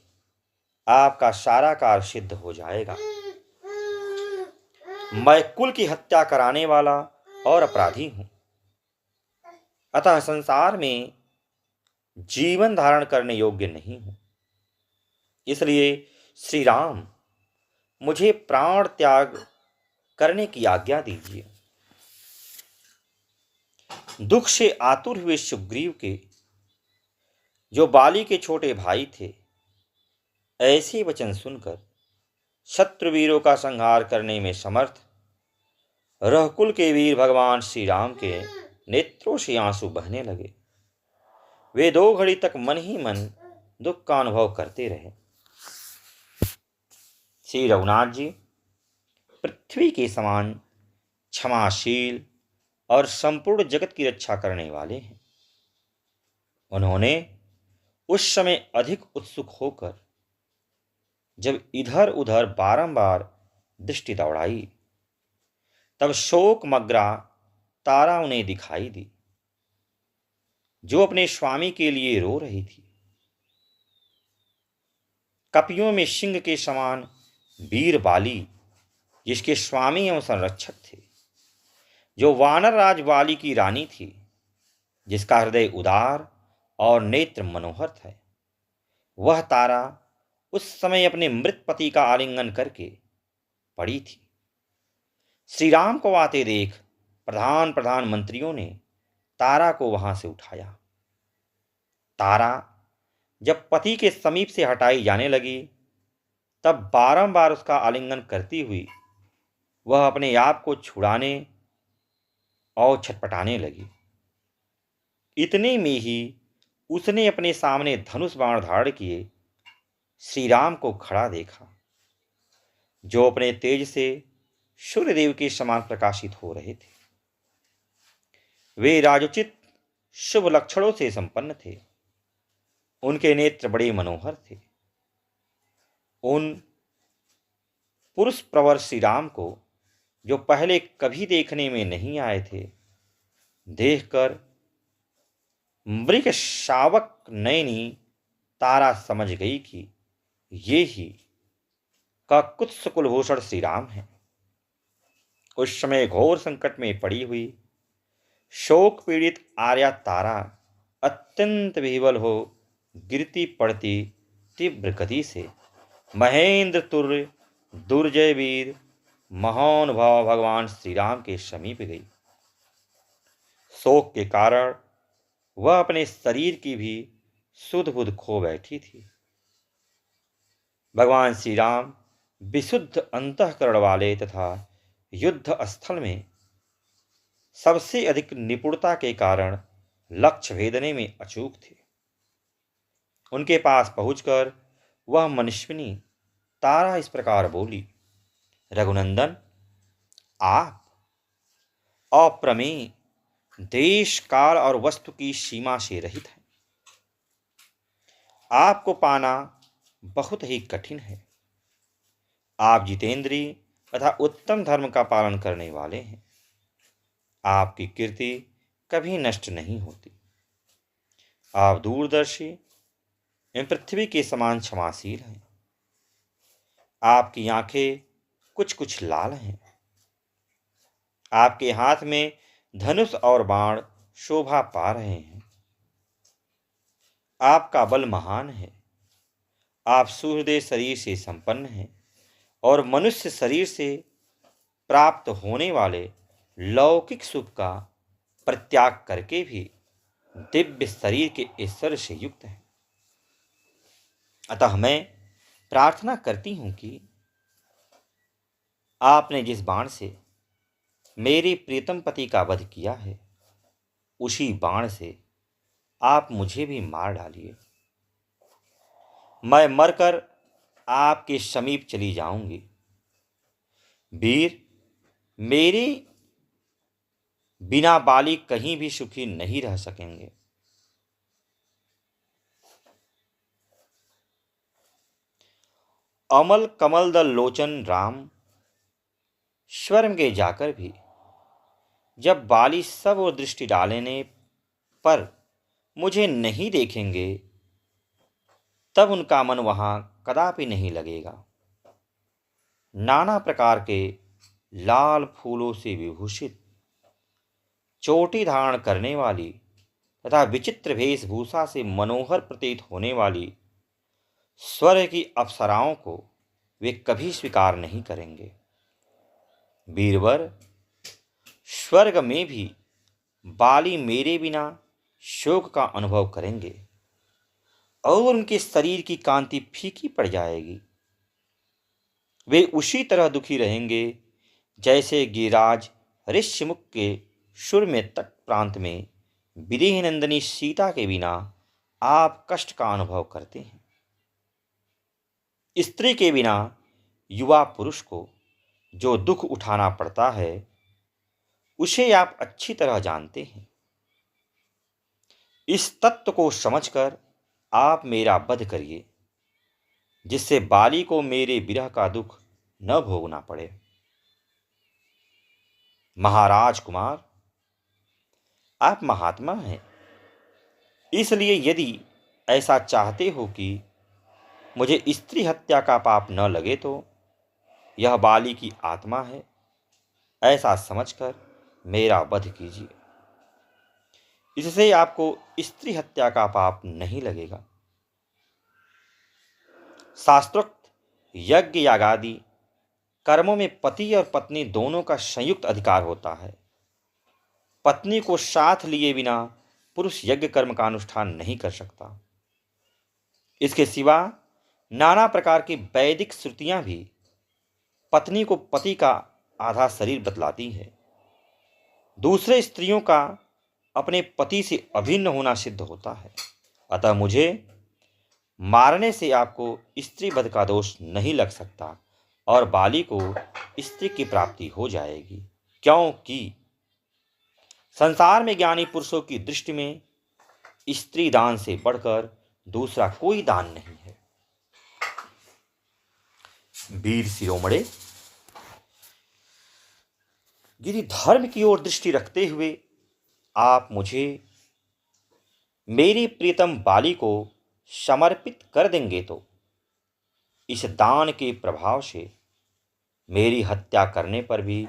आपका सारा कार्य सिद्ध हो जाएगा। मैं कुल की हत्या कराने वाला और अपराधी हूं, अतः संसार में जीवन धारण करने योग्य नहीं हूं। इसलिए श्री राम, मुझे प्राण त्याग करने की आज्ञा दीजिए। दुख से आतुर हुए सुग्रीव के, जो बाली के छोटे भाई थे, ऐसे वचन सुनकर शत्रुवीरों का संहार करने में समर्थ रहकुल के वीर भगवान श्री राम के नेत्रों से आंसू बहने लगे। वे 2 घड़ी तक मन ही मन दुख का अनुभव करते रहे। श्री रघुनाथ जी पृथ्वी के समान क्षमाशील और संपूर्ण जगत की रक्षा करने वाले हैं। उन्होंने उस समय अधिक उत्सुक होकर जब इधर उधर बारंबार दृष्टि दौड़ाई, तब शोकमग्ना तारा उन्हें दिखाई दी, जो अपने स्वामी के लिए रो रही थी। कपियों में सिंह के समान वीर बाली, जिसके स्वामी एवं संरक्षक थे, जो वानर राज वाली की रानी थी, जिसका हृदय उदार और नेत्र मनोहर थे, वह तारा उस समय अपने मृत पति का आलिंगन करके पड़ी थी। श्री राम को आते देख प्रधान प्रधान मंत्रियों ने तारा को वहां से उठाया। तारा जब पति के समीप से हटाई जाने लगी, तब बारंबार उसका आलिंगन करती हुई वह अपने आप को छुड़ाने और छटपटाने लगी। इतने में ही उसने अपने सामने धनुष बाण धारण किए श्री राम को खड़ा देखा, जो अपने तेज से सूर्यदेव के समान प्रकाशित हो रहे थे। वे राजोचित शुभ लक्षणों से संपन्न थे। उनके नेत्र बड़े मनोहर थे। उन पुरुष प्रवर श्री राम को, जो पहले कभी देखने में नहीं आए थे, देखकर मृग शावक नयनी तारा समझ गई कि ये ही काकुत्स कुलभूषण श्री राम है। उस समय घोर संकट में पड़ी हुई शोक पीड़ित आर्या तारा अत्यंत विह्वल हो गिरती पड़ती तीव्र गति से महेंद्र तुल्य दुर्जय वीर महानुभाव भगवान श्री राम के समीप गई। शोक के कारण वह अपने शरीर की भी सुध बुध खो बैठी थी। भगवान श्री राम विशुद्ध अंतःकरण वाले तथा युद्ध स्थल में सबसे अधिक निपुणता के कारण लक्ष्य भेदने में अचूक थे। उनके पास पहुंचकर वह मनुष्यनी तारा इस प्रकार बोली, रघुनंदन, आप अप्रमेय, देश काल और वस्तु की सीमा से रहित हैं। आपको पाना बहुत ही कठिन है। आप जितेंद्रिय तथा उत्तम धर्म का पालन करने वाले हैं। आपकी कीर्ति कभी नष्ट नहीं होती। आप दूरदर्शी एवं पृथ्वी के समान क्षमाशील हैं। आपकी आंखें कुछ कुछ लाल हैं। आपके हाथ में धनुष और बाण शोभा पा रहे हैं। आपका बल महान है। आप सूर्यदेव शरीर से संपन्न हैं और मनुष्य शरीर से प्राप्त होने वाले लौकिक सुख का परित्याग करके भी दिव्य शरीर के ऐश्वर्य से युक्त हैं। अतः मैं प्रार्थना करती हूं कि आपने जिस बाण से मेरे प्रीतम पति का वध किया है, उसी बाण से आप मुझे भी मार डालिए। मैं मरकर आपके समीप चली जाऊंगी। वीर, मेरे बिना बाली कहीं भी सुखी नहीं रह सकेंगे। अमल कमल दल लोचन राम स्वर्ग जाकर भी जब बाली सब और दृष्टि डालने पर मुझे नहीं देखेंगे, तब उनका मन वहां कदापि नहीं लगेगा। नाना प्रकार के लाल फूलों से विभूषित, चोटी धारण करने वाली तथा विचित्र वेशभूषा से मनोहर प्रतीत होने वाली स्वर्ग की अप्सराओं को वे कभी स्वीकार नहीं करेंगे। वीरवर, स्वर्ग में भी बाली मेरे बिना शोक का अनुभव करेंगे और उनके शरीर की कांति फीकी पड़ जाएगी। वे उसी तरह दुखी रहेंगे जैसे गिरिराज ऋष्यमुख के सुर में तट प्रांत में विदेह नंदिनी सीता के बिना आप कष्ट का अनुभव करते हैं। स्त्री के बिना युवा पुरुष को जो दुख उठाना पड़ता है, उसे आप अच्छी तरह जानते हैं। इस तत्व को समझकर आप मेरा वध करिए, जिससे बाली को मेरे विरह का दुख न भोगना पड़े। महाराज कुमार, आप महात्मा हैं, इसलिए यदि ऐसा चाहते हो कि मुझे स्त्री हत्या का पाप न लगे, तो यह बाली की आत्मा है, ऐसा समझकर मेरा वध कीजिए। इससे आपको स्त्री हत्या का पाप नहीं लगेगा। शास्त्रोक्त यज्ञ यागादि कर्मों में पति और पत्नी दोनों का संयुक्त अधिकार होता है। पत्नी को साथ लिए बिना पुरुष यज्ञ कर्म का अनुष्ठान नहीं कर सकता। इसके सिवा नाना प्रकार की वैदिक श्रुतियां भी पत्नी को पति का आधा शरीर बतलाती है। दूसरे स्त्रियों का अपने पति से अभिन्न होना सिद्ध होता है। अतः मुझे मारने से आपको स्त्री वध का दोष नहीं लग सकता और बाली को स्त्री की प्राप्ति हो जाएगी, क्योंकि संसार में ज्ञानी पुरुषों की दृष्टि में स्त्री दान से बढ़कर दूसरा कोई दान नहीं है। वीर शिरोमणे, यदि धर्म की ओर दृष्टि रखते हुए आप मुझे मेरी प्रीतम बाली को समर्पित कर देंगे, तो इस दान के प्रभाव से मेरी हत्या करने पर भी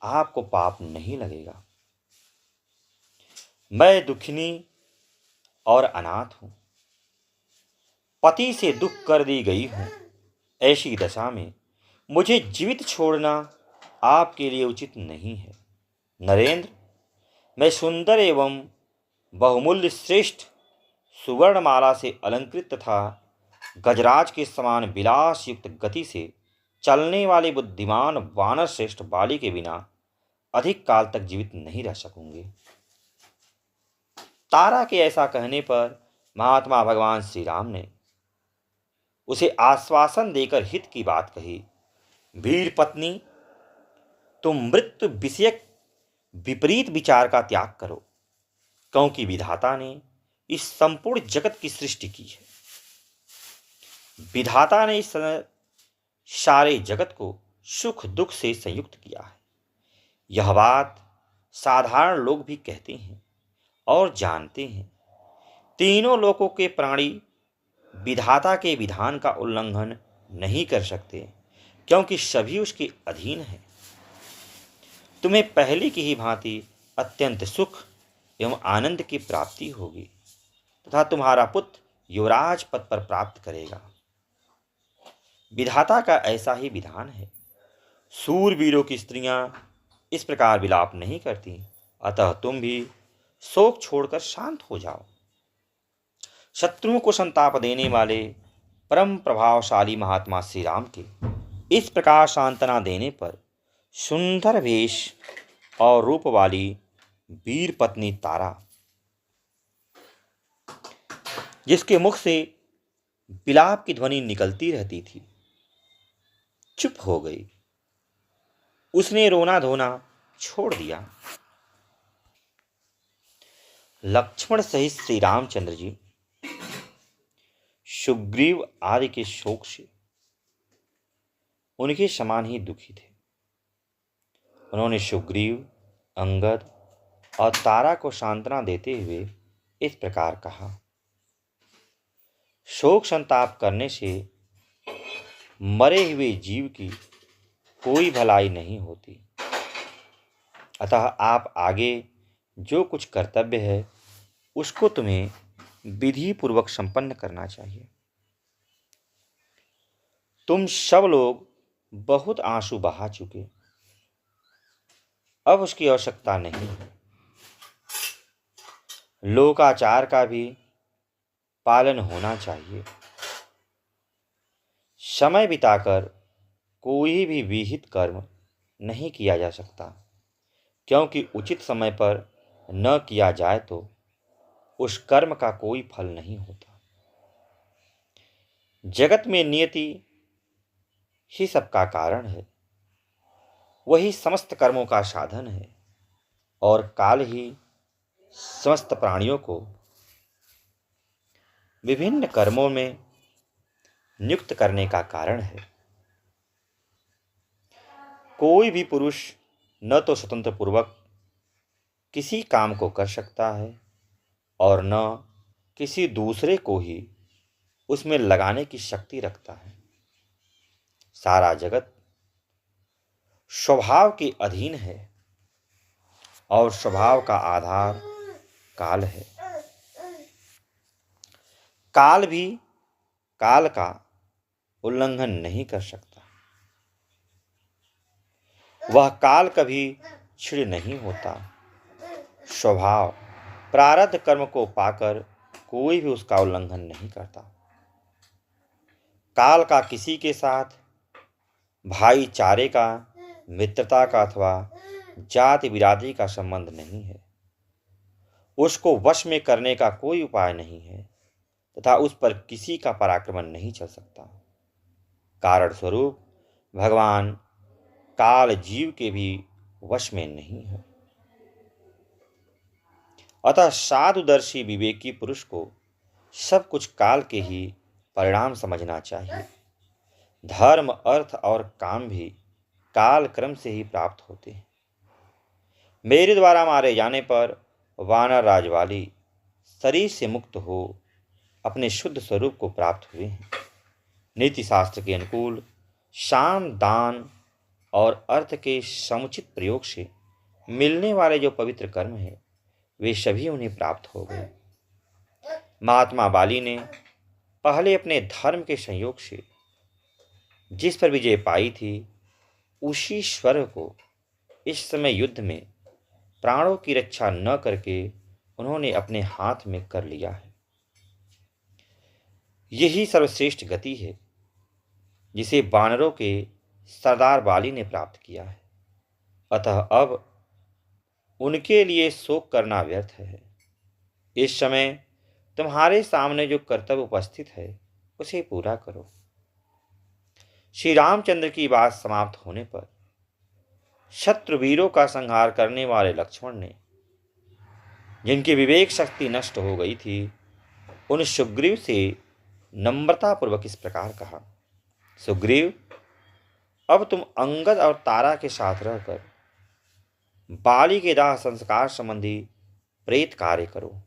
आपको पाप नहीं लगेगा। मैं दुखिनी और अनाथ हूं, पति से दुख कर दी गई हूं। ऐसी दशा में मुझे जीवित छोड़ना आपके लिए उचित नहीं है। नरेंद्र, मैं सुंदर एवं बहुमूल्य श्रेष्ठ सुवर्णमाला से अलंकृत तथा गजराज के समान विलास युक्त गति से चलने वाले बुद्धिमान वानर श्रेष्ठ बाली के बिना अधिक काल तक जीवित नहीं रह सकूंगी। तारा के ऐसा कहने पर महात्मा भगवान श्री राम ने उसे आश्वासन देकर हित की बात कही। वीर पत्नी, तुम मृत्यु विषयक विपरीत विचार का त्याग करो, क्योंकि विधाता ने इस संपूर्ण जगत की सृष्टि की है विधाता ने इस सारे जगत को सुख दुख से संयुक्त किया है। यह बात साधारण लोग भी कहते हैं और जानते हैं। तीनों लोकों के प्राणी विधाता के विधान का उल्लंघन नहीं कर सकते, क्योंकि सभी उसके अधीन हैं। तुम्हें पहले की ही भांति अत्यंत सुख एवं आनंद की प्राप्ति होगी तथा तुम्हारा पुत्र युवराज पद पर प्राप्त करेगा। विधाता का ऐसा ही विधान है। सूरवीरों की स्त्रियां इस प्रकार विलाप नहीं करती, अतः तुम भी शोक छोड़कर शांत हो जाओ। शत्रुओं को संताप देने वाले परम प्रभावशाली महात्मा श्री राम के इस प्रकार सांत्वना देने पर सुंदर वेश और रूप वाली वीर पत्नी तारा, जिसके मुख से विलाप की ध्वनि निकलती रहती थी, चुप हो गई। उसने रोना धोना छोड़ दिया। लक्ष्मण सहित श्री रामचंद्र जी सुग्रीव आदि के शोक से उनके समान ही दुखी थे। उन्होंने सुग्रीव, अंगद और तारा को सांत्वना देते हुए इस प्रकार कहा, शोक संताप करने से मरे हुए जीव की कोई भलाई नहीं होती। अतः आप आगे जो कुछ कर्तव्य है उसको तुम्हें विधि पूर्वक संपन्न करना चाहिए। तुम सब लोग बहुत आंसू बहा चुके, अब उसकी आवश्यकता नहीं है। लोकाचार का भी पालन होना चाहिए। समय बिताकर कोई भी विहित कर्म नहीं किया जा सकता, क्योंकि उचित समय पर न किया जाए तो उस कर्म का कोई फल नहीं होता। जगत में नियति ही सबका कारण है, वही समस्त कर्मों का साधन है और काल ही समस्त प्राणियों को विभिन्न कर्मों में नियुक्त करने का कारण है। कोई भी पुरुष न तो स्वतंत्र पूर्वक किसी काम को कर सकता है और न किसी दूसरे को ही उसमें लगाने की शक्ति रखता है। सारा जगत स्वभाव के अधीन है और स्वभाव का आधार काल है। काल भी काल का उल्लंघन नहीं कर सकता। वह काल कभी क्षीण नहीं होता। स्वभाव प्रारब्ध कर्म को पाकर कोई भी उसका उल्लंघन नहीं करता। काल का किसी के साथ भाईचारे का, मित्रता का अथवा जाति बिरादरी का संबंध नहीं है। उसको वश में करने का कोई उपाय नहीं है तथा उस पर किसी का पराक्रमण नहीं चल सकता। कारण स्वरूप भगवान काल जीव के भी वश में नहीं है। अतः साधुदर्शी विवेकी पुरुष को सब कुछ काल के ही परिणाम समझना चाहिए। धर्म, अर्थ और काम भी काल क्रम से ही प्राप्त होते हैं। मेरे द्वारा मारे जाने पर वानर राजवाली शरीर से मुक्त हो अपने शुद्ध स्वरूप को प्राप्त हुए हैं। नीति शास्त्र के अनुकूल साम, दान और अर्थ के समुचित प्रयोग से मिलने वाले जो पवित्र कर्म हैं वे सभी उन्हें प्राप्त हो गए। महात्मा बाली ने पहले अपने धर्म के संयोग से जिस पर विजय पाई थी, उसी स्वर्ग को इस समय युद्ध में प्राणों की रक्षा न करके उन्होंने अपने हाथ में कर लिया है। यही सर्वश्रेष्ठ गति है जिसे वानरों के सरदार बाली ने प्राप्त किया है। अतः अब उनके लिए शोक करना व्यर्थ है। इस समय तुम्हारे सामने जो कर्तव्य उपस्थित है उसे पूरा करो। श्री रामचंद्र की बात समाप्त होने पर शत्रुवीरों का संहार करने वाले लक्ष्मण ने, जिनकी विवेक शक्ति नष्ट हो गई थी, उन सुग्रीव से नम्रतापूर्वक इस प्रकार कहा, सुग्रीव, अब तुम अंगद और तारा के साथ रहकर बाली के दाह संस्कार संबंधी प्रेत कार्य करो।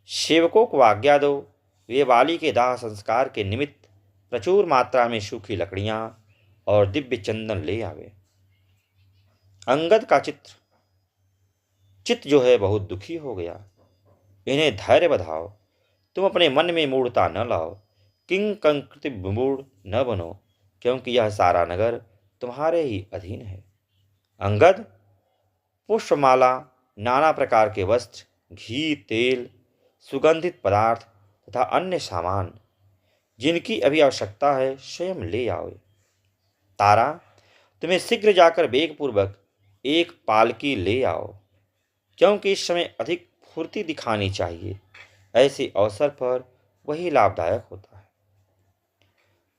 सेवकों को आज्ञा दो, वे बाली के दाह संस्कार के निमित्त प्रचुर मात्रा में सूखी लकड़ियां और दिव्य चंदन ले आवे। अंगद का चित्त जो है बहुत दुखी हो गया। इन्हें धैर्य बधाओ, तुम अपने मन में मूढ़ता न लाओ, किंग कंकृति विमूढ़ न बनो, क्योंकि यह सारा नगर तुम्हारे ही अधीन है। अंगद, पुष्पमाला, नाना प्रकार के वस्त्र, घी, तेल, सुगंधित पदार्थ तथा अन्य सामान जिनकी अभी आवश्यकता है स्वयं ले आओ। तारा, तुम्हें शीघ्र जाकर वेगपूर्वक एक पालकी ले आओ, क्योंकि इस समय अधिक फुर्ती दिखानी चाहिए, ऐसे अवसर पर वही लाभदायक होता है।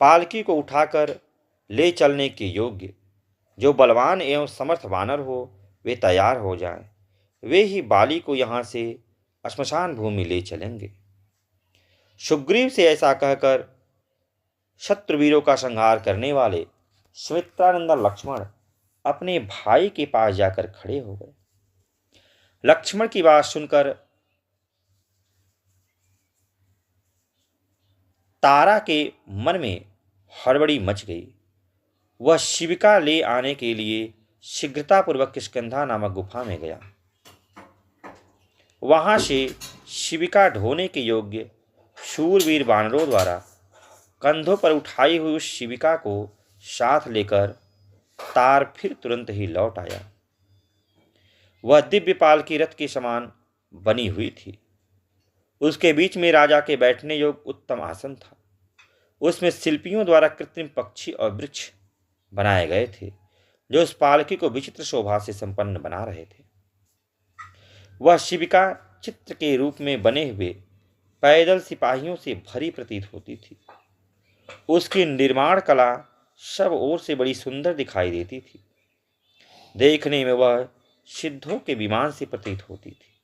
पालकी को उठाकर ले चलने के योग्य जो बलवान एवं समर्थ वानर हो वे तैयार हो जाएं, वे ही बाली को यहाँ से श्मशान भूमि ले चलेंगे। सुग्रीव से ऐसा कहकर शत्रुवीरों का संहार करने वाले सुमित्रानंदन लक्ष्मण अपने भाई के पास जाकर खड़े हो गए। लक्ष्मण की बात सुनकर तारा के मन में हड़बड़ी मच गई। वह शिविका ले आने के लिए शीघ्रतापूर्वक किष्किंधा नामक गुफा में गया। वहां से शिविका ढोने के योग्य शूरवीर वानरों द्वारा कंधों पर उठाई हुई उस शिविका को साथ लेकर तार फिर तुरंत ही लौट आया। वह दिव्य पालकी रथ के समान बनी हुई थी। उसके बीच में राजा के बैठने योग्य उत्तम आसन था। उसमें शिल्पियों द्वारा कृत्रिम पक्षी और वृक्ष बनाए गए थे, जो उस पालकी को विचित्र शोभा से संपन्न बना रहे थे। वह शिविका चित्र के रूप में बने हुए पैदल सिपाहियों से भरी प्रतीत होती थी। उसकी निर्माण कला सब ओर से बड़ी सुंदर दिखाई देती थी। देखने में वह सिद्धों के विमान से प्रतीत होती थी।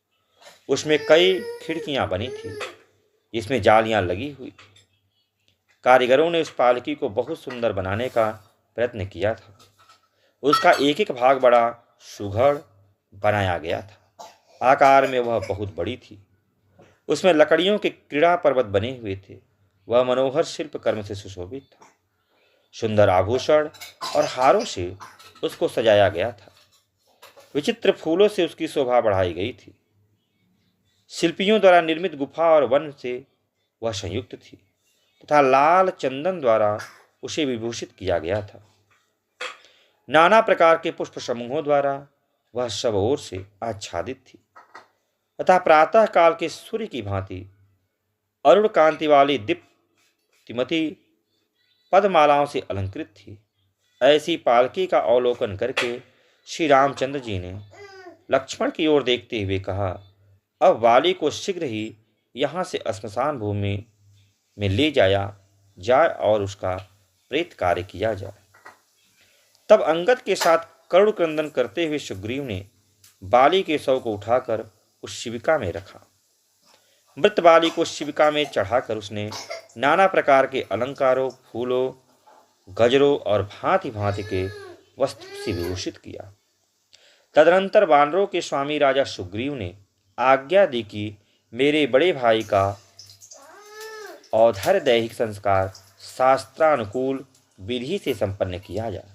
उसमें कई खिड़कियां बनी थी, जिसमें जालियां लगी हुई थी। कारीगरों ने उस पालकी को बहुत सुंदर बनाने का प्रयत्न किया था। उसका एक एक भाग बड़ा सुघड़ बनाया गया था। आकार में वह बहुत बड़ी थी। उसमें लकड़ियों के क्रीड़ा पर्वत बने हुए थे। वह मनोहर शिल्प कर्म से सुशोभित था। सुंदर आभूषण और हारों से उसको सजाया गया था। विचित्र फूलों से उसकी शोभा बढ़ाई गई थी। शिल्पियों द्वारा निर्मित गुफा और वन से वह संयुक्त थी तथा लाल चंदन द्वारा उसे विभूषित किया गया था। नाना प्रकार के पुष्प समूहों द्वारा वह सब ओर से आच्छादित थी तथा प्रातः काल के सूर्य की भांति अरुण कांति वाली दीप्तिमती पदमालाओं से अलंकृत थी। ऐसी पालकी का अवलोकन करके श्री रामचंद्र जी ने लक्ष्मण की ओर देखते हुए कहा, अब वाली को शीघ्र ही यहाँ से श्मशान भूमि में ले जाया जाए और उसका प्रेत कार्य किया जाए। तब अंगद के साथ करुण क्रंदन करते हुए सुग्रीव ने बाली के शव को उठाकर उस शिविका में रखा। मृत बाली को शिविका में चढ़ाकर उसने नाना प्रकार के अलंकारों, फूलों, गजरों और भांति भांति के वस्त्र से विभूषित किया। तदनंतर वानरों के स्वामी राजा सुग्रीव ने आज्ञा दी कि मेरे बड़े भाई का औधर्य दैहिक संस्कार शास्त्रानुकूल विधि से संपन्न किया जाए।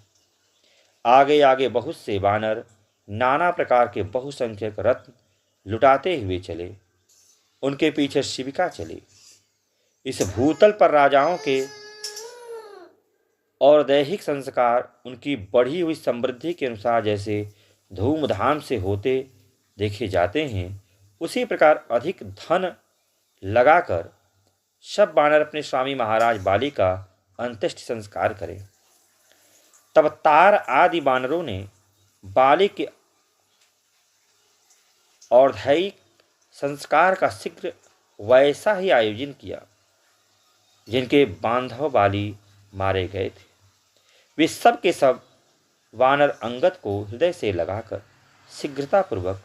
आगे आगे बहुत से वानर नाना प्रकार के बहुसंख्यक रत्न लुटाते हुए चले। उनके पीछे शिविका चली। इस भूतल पर राजाओं के और दैहिक संस्कार उनकी बढ़ी हुई समृद्धि के अनुसार जैसे धूमधाम से होते देखे जाते हैं, उसी प्रकार अधिक धन लगाकर सब वानर अपने स्वामी महाराज बाली का अंत्येष्टि संस्कार करें। तब तार आदि वानरों ने बाली के और्ध्यायिक संस्कार का शीघ्र वैसा ही आयोजन किया जिनके बांधव बाली मारे गए थे। वे सब के सब वानर अंगद को हृदय से लगाकर शीघ्रतापूर्वक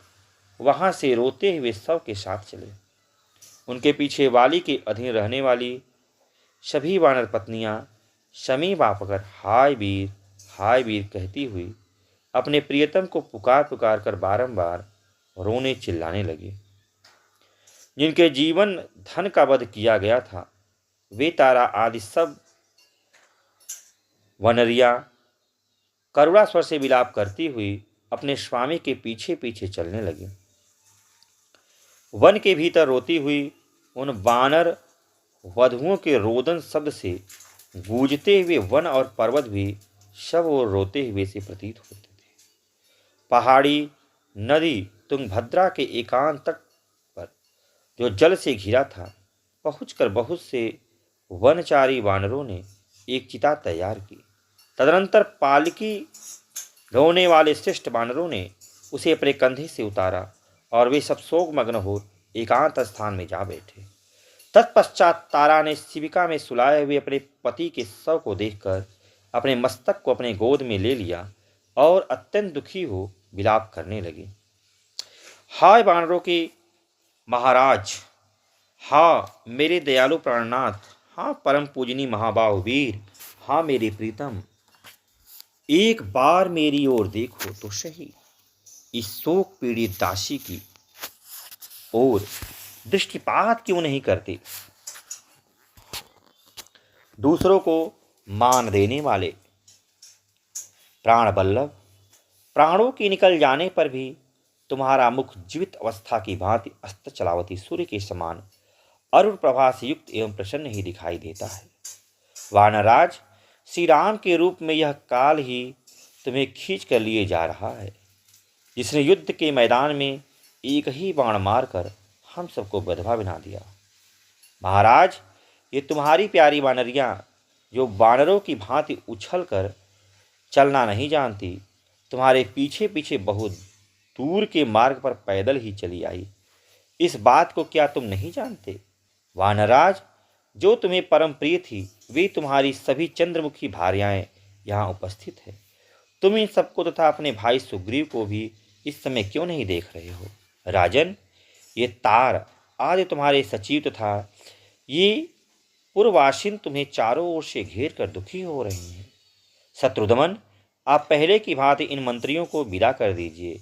वहां से रोते हुए शव के साथ चले। उनके पीछे वाली के अधीन रहने वाली सभी वानर पत्नियां समीप आकर हाय वीर कहती हुई अपने प्रियतम को पुकार पुकार कर बारंबार रोने चिल्लाने लगी। जिनके जीवन धन का वध किया गया था वे तारा आदि सब वनरिया करुणा स्वर से विलाप करती हुई अपने स्वामी के पीछे पीछे चलने लगी। वन के भीतर रोती हुई उन वानर वधुओं के रोदन शब्द से गूंजते हुए वन और पर्वत भी सब और रोते हुए से प्रतीत होते थे। पहाड़ी नदी तुंगभद्रा के एकांत तट पर जो जल से घिरा था पहुंचकर बहुत से वनचारी वानरों ने एक चिता तैयार की। तदनंतर पालकी ढोने वाले श्रेष्ठ वानरों ने उसे अपने कंधे से उतारा और वे सब शोकमग्न हो एकांत स्थान में जा बैठे। तत्पश्चात तारा ने शिविका में सुलाए हुए अपने पति के शव को देखकर अपने मस्तक को अपने गोद में ले लिया और अत्यंत दुखी हो विलाप करने लगी। हाय वानरों के महाराज, हाँ मेरे दयालु प्राणनाथ, हाँ परम पूजनी महाबाहु वीर, हाँ मेरे प्रीतम, एक बार मेरी ओर देखो तो सही। इस शोक पीड़ित दासी की ओर दृष्टिपात क्यों नहीं करते? दूसरों को मान देने वाले प्राण बल्लभ, प्राणों के निकल जाने पर भी तुम्हारा मुख जीवित अवस्था की भांति अस्त चलावती सूर्य के समान अरुण प्रभा से युक्त एवं प्रसन्न ही दिखाई देता है। वानराज, श्री राम के रूप में यह काल ही तुम्हें खींच कर लिए जा रहा है, जिसने युद्ध के मैदान में एक ही बाण मारकर हम सबको विधवा बना दिया। महाराज, ये तुम्हारी प्यारी वानरियां जो वानरों की भांति उछल कर चलना नहीं जानती, तुम्हारे पीछे पीछे बहुत दूर के मार्ग पर पैदल ही चली आई। इस बात को क्या तुम नहीं जानते? वानराज, जो तुम्हें परम प्रिय थी वे तुम्हारी सभी चंद्रमुखी भार्याएं यहाँ उपस्थित है। तुम इन सबको तथा अपने भाई सुग्रीव को भी इस समय क्यों नहीं देख रहे हो? राजन, ये तार आदि तुम्हारे सचिव तथा ये पूर्वासीन तुम्हें चारों ओर से घेर कर दुखी हो रहे हैं। शत्रुदमन, आप पहले की भांति इन मंत्रियों को विदा कर दीजिए,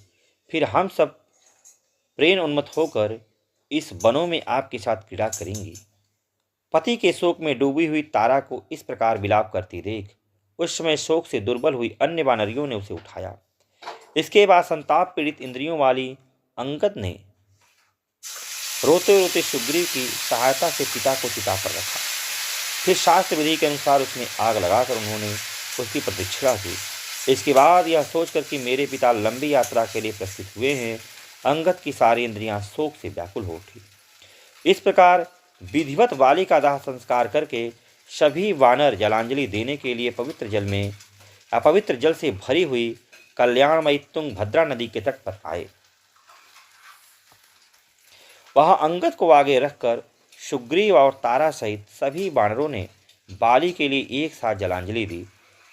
फिर हम सब प्रेम उन्मत्त होकर इस वनों में आपके साथ क्रीड़ा करेंगी। पति के शोक में डूबी हुई तारा को इस प्रकार विलाप करती देख उस समय शोक से दुर्बल हुई अन्य वानरियों ने उसे उठाया। इसके बाद संताप पीड़ित इंद्रियों वाली अंगद ने रोते रोते सुग्रीव की सहायता से पिता को चिता पर रखा। फिर शास्त्र विधि के अनुसार उसमें आग लगाकर उन्होंने उसकी प्रतीक्षा की। इसके बाद यह सोचकर कि मेरे पिता लंबी यात्रा के लिए प्रस्थित हुए हैं, अंगद की सारी इंद्रियां शोक से व्याकुल हो उठी। इस प्रकार विधिवत वाली का दाह संस्कार करके सभी वानर जलांजलि देने के लिए अपवित्र जल से भरी हुई कल्याणमयी तुंगभद्रा नदी के तट पर आए। वहां अंगद को आगे रखकर सुग्रीव और तारा सहित सभी वानरों ने बाली के लिए एक साथ जलांजलि दी।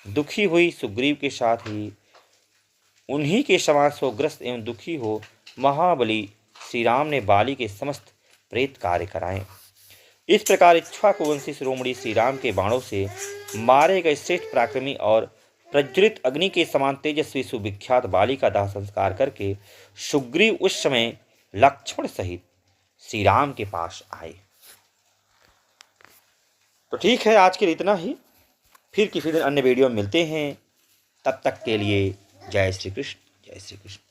दुखी हुई सुग्रीव के साथ ही उन्हीं के समान शोकग्रस्त एवं दुखी हो महाबली श्री राम ने बाली के समस्त प्रेत कार्य कराए। इस प्रकार इक्ष्वाकुवंशी शिरोमणि श्री राम के बाणों से मारे गए श्रेष्ठ पराक्रमी और प्रज्वलित अग्नि के समान तेजस्वी सुविख्यात बाली का दाह संस्कार करके सुग्रीव उस समय लक्ष्मण सहित श्री राम के पास आए। तो ठीक है, आज के लिए इतना ही। फिर किसी दिन अन्य वीडियो में मिलते हैं। तब तक के लिए जय श्री कृष्ण, जय श्री कृष्ण।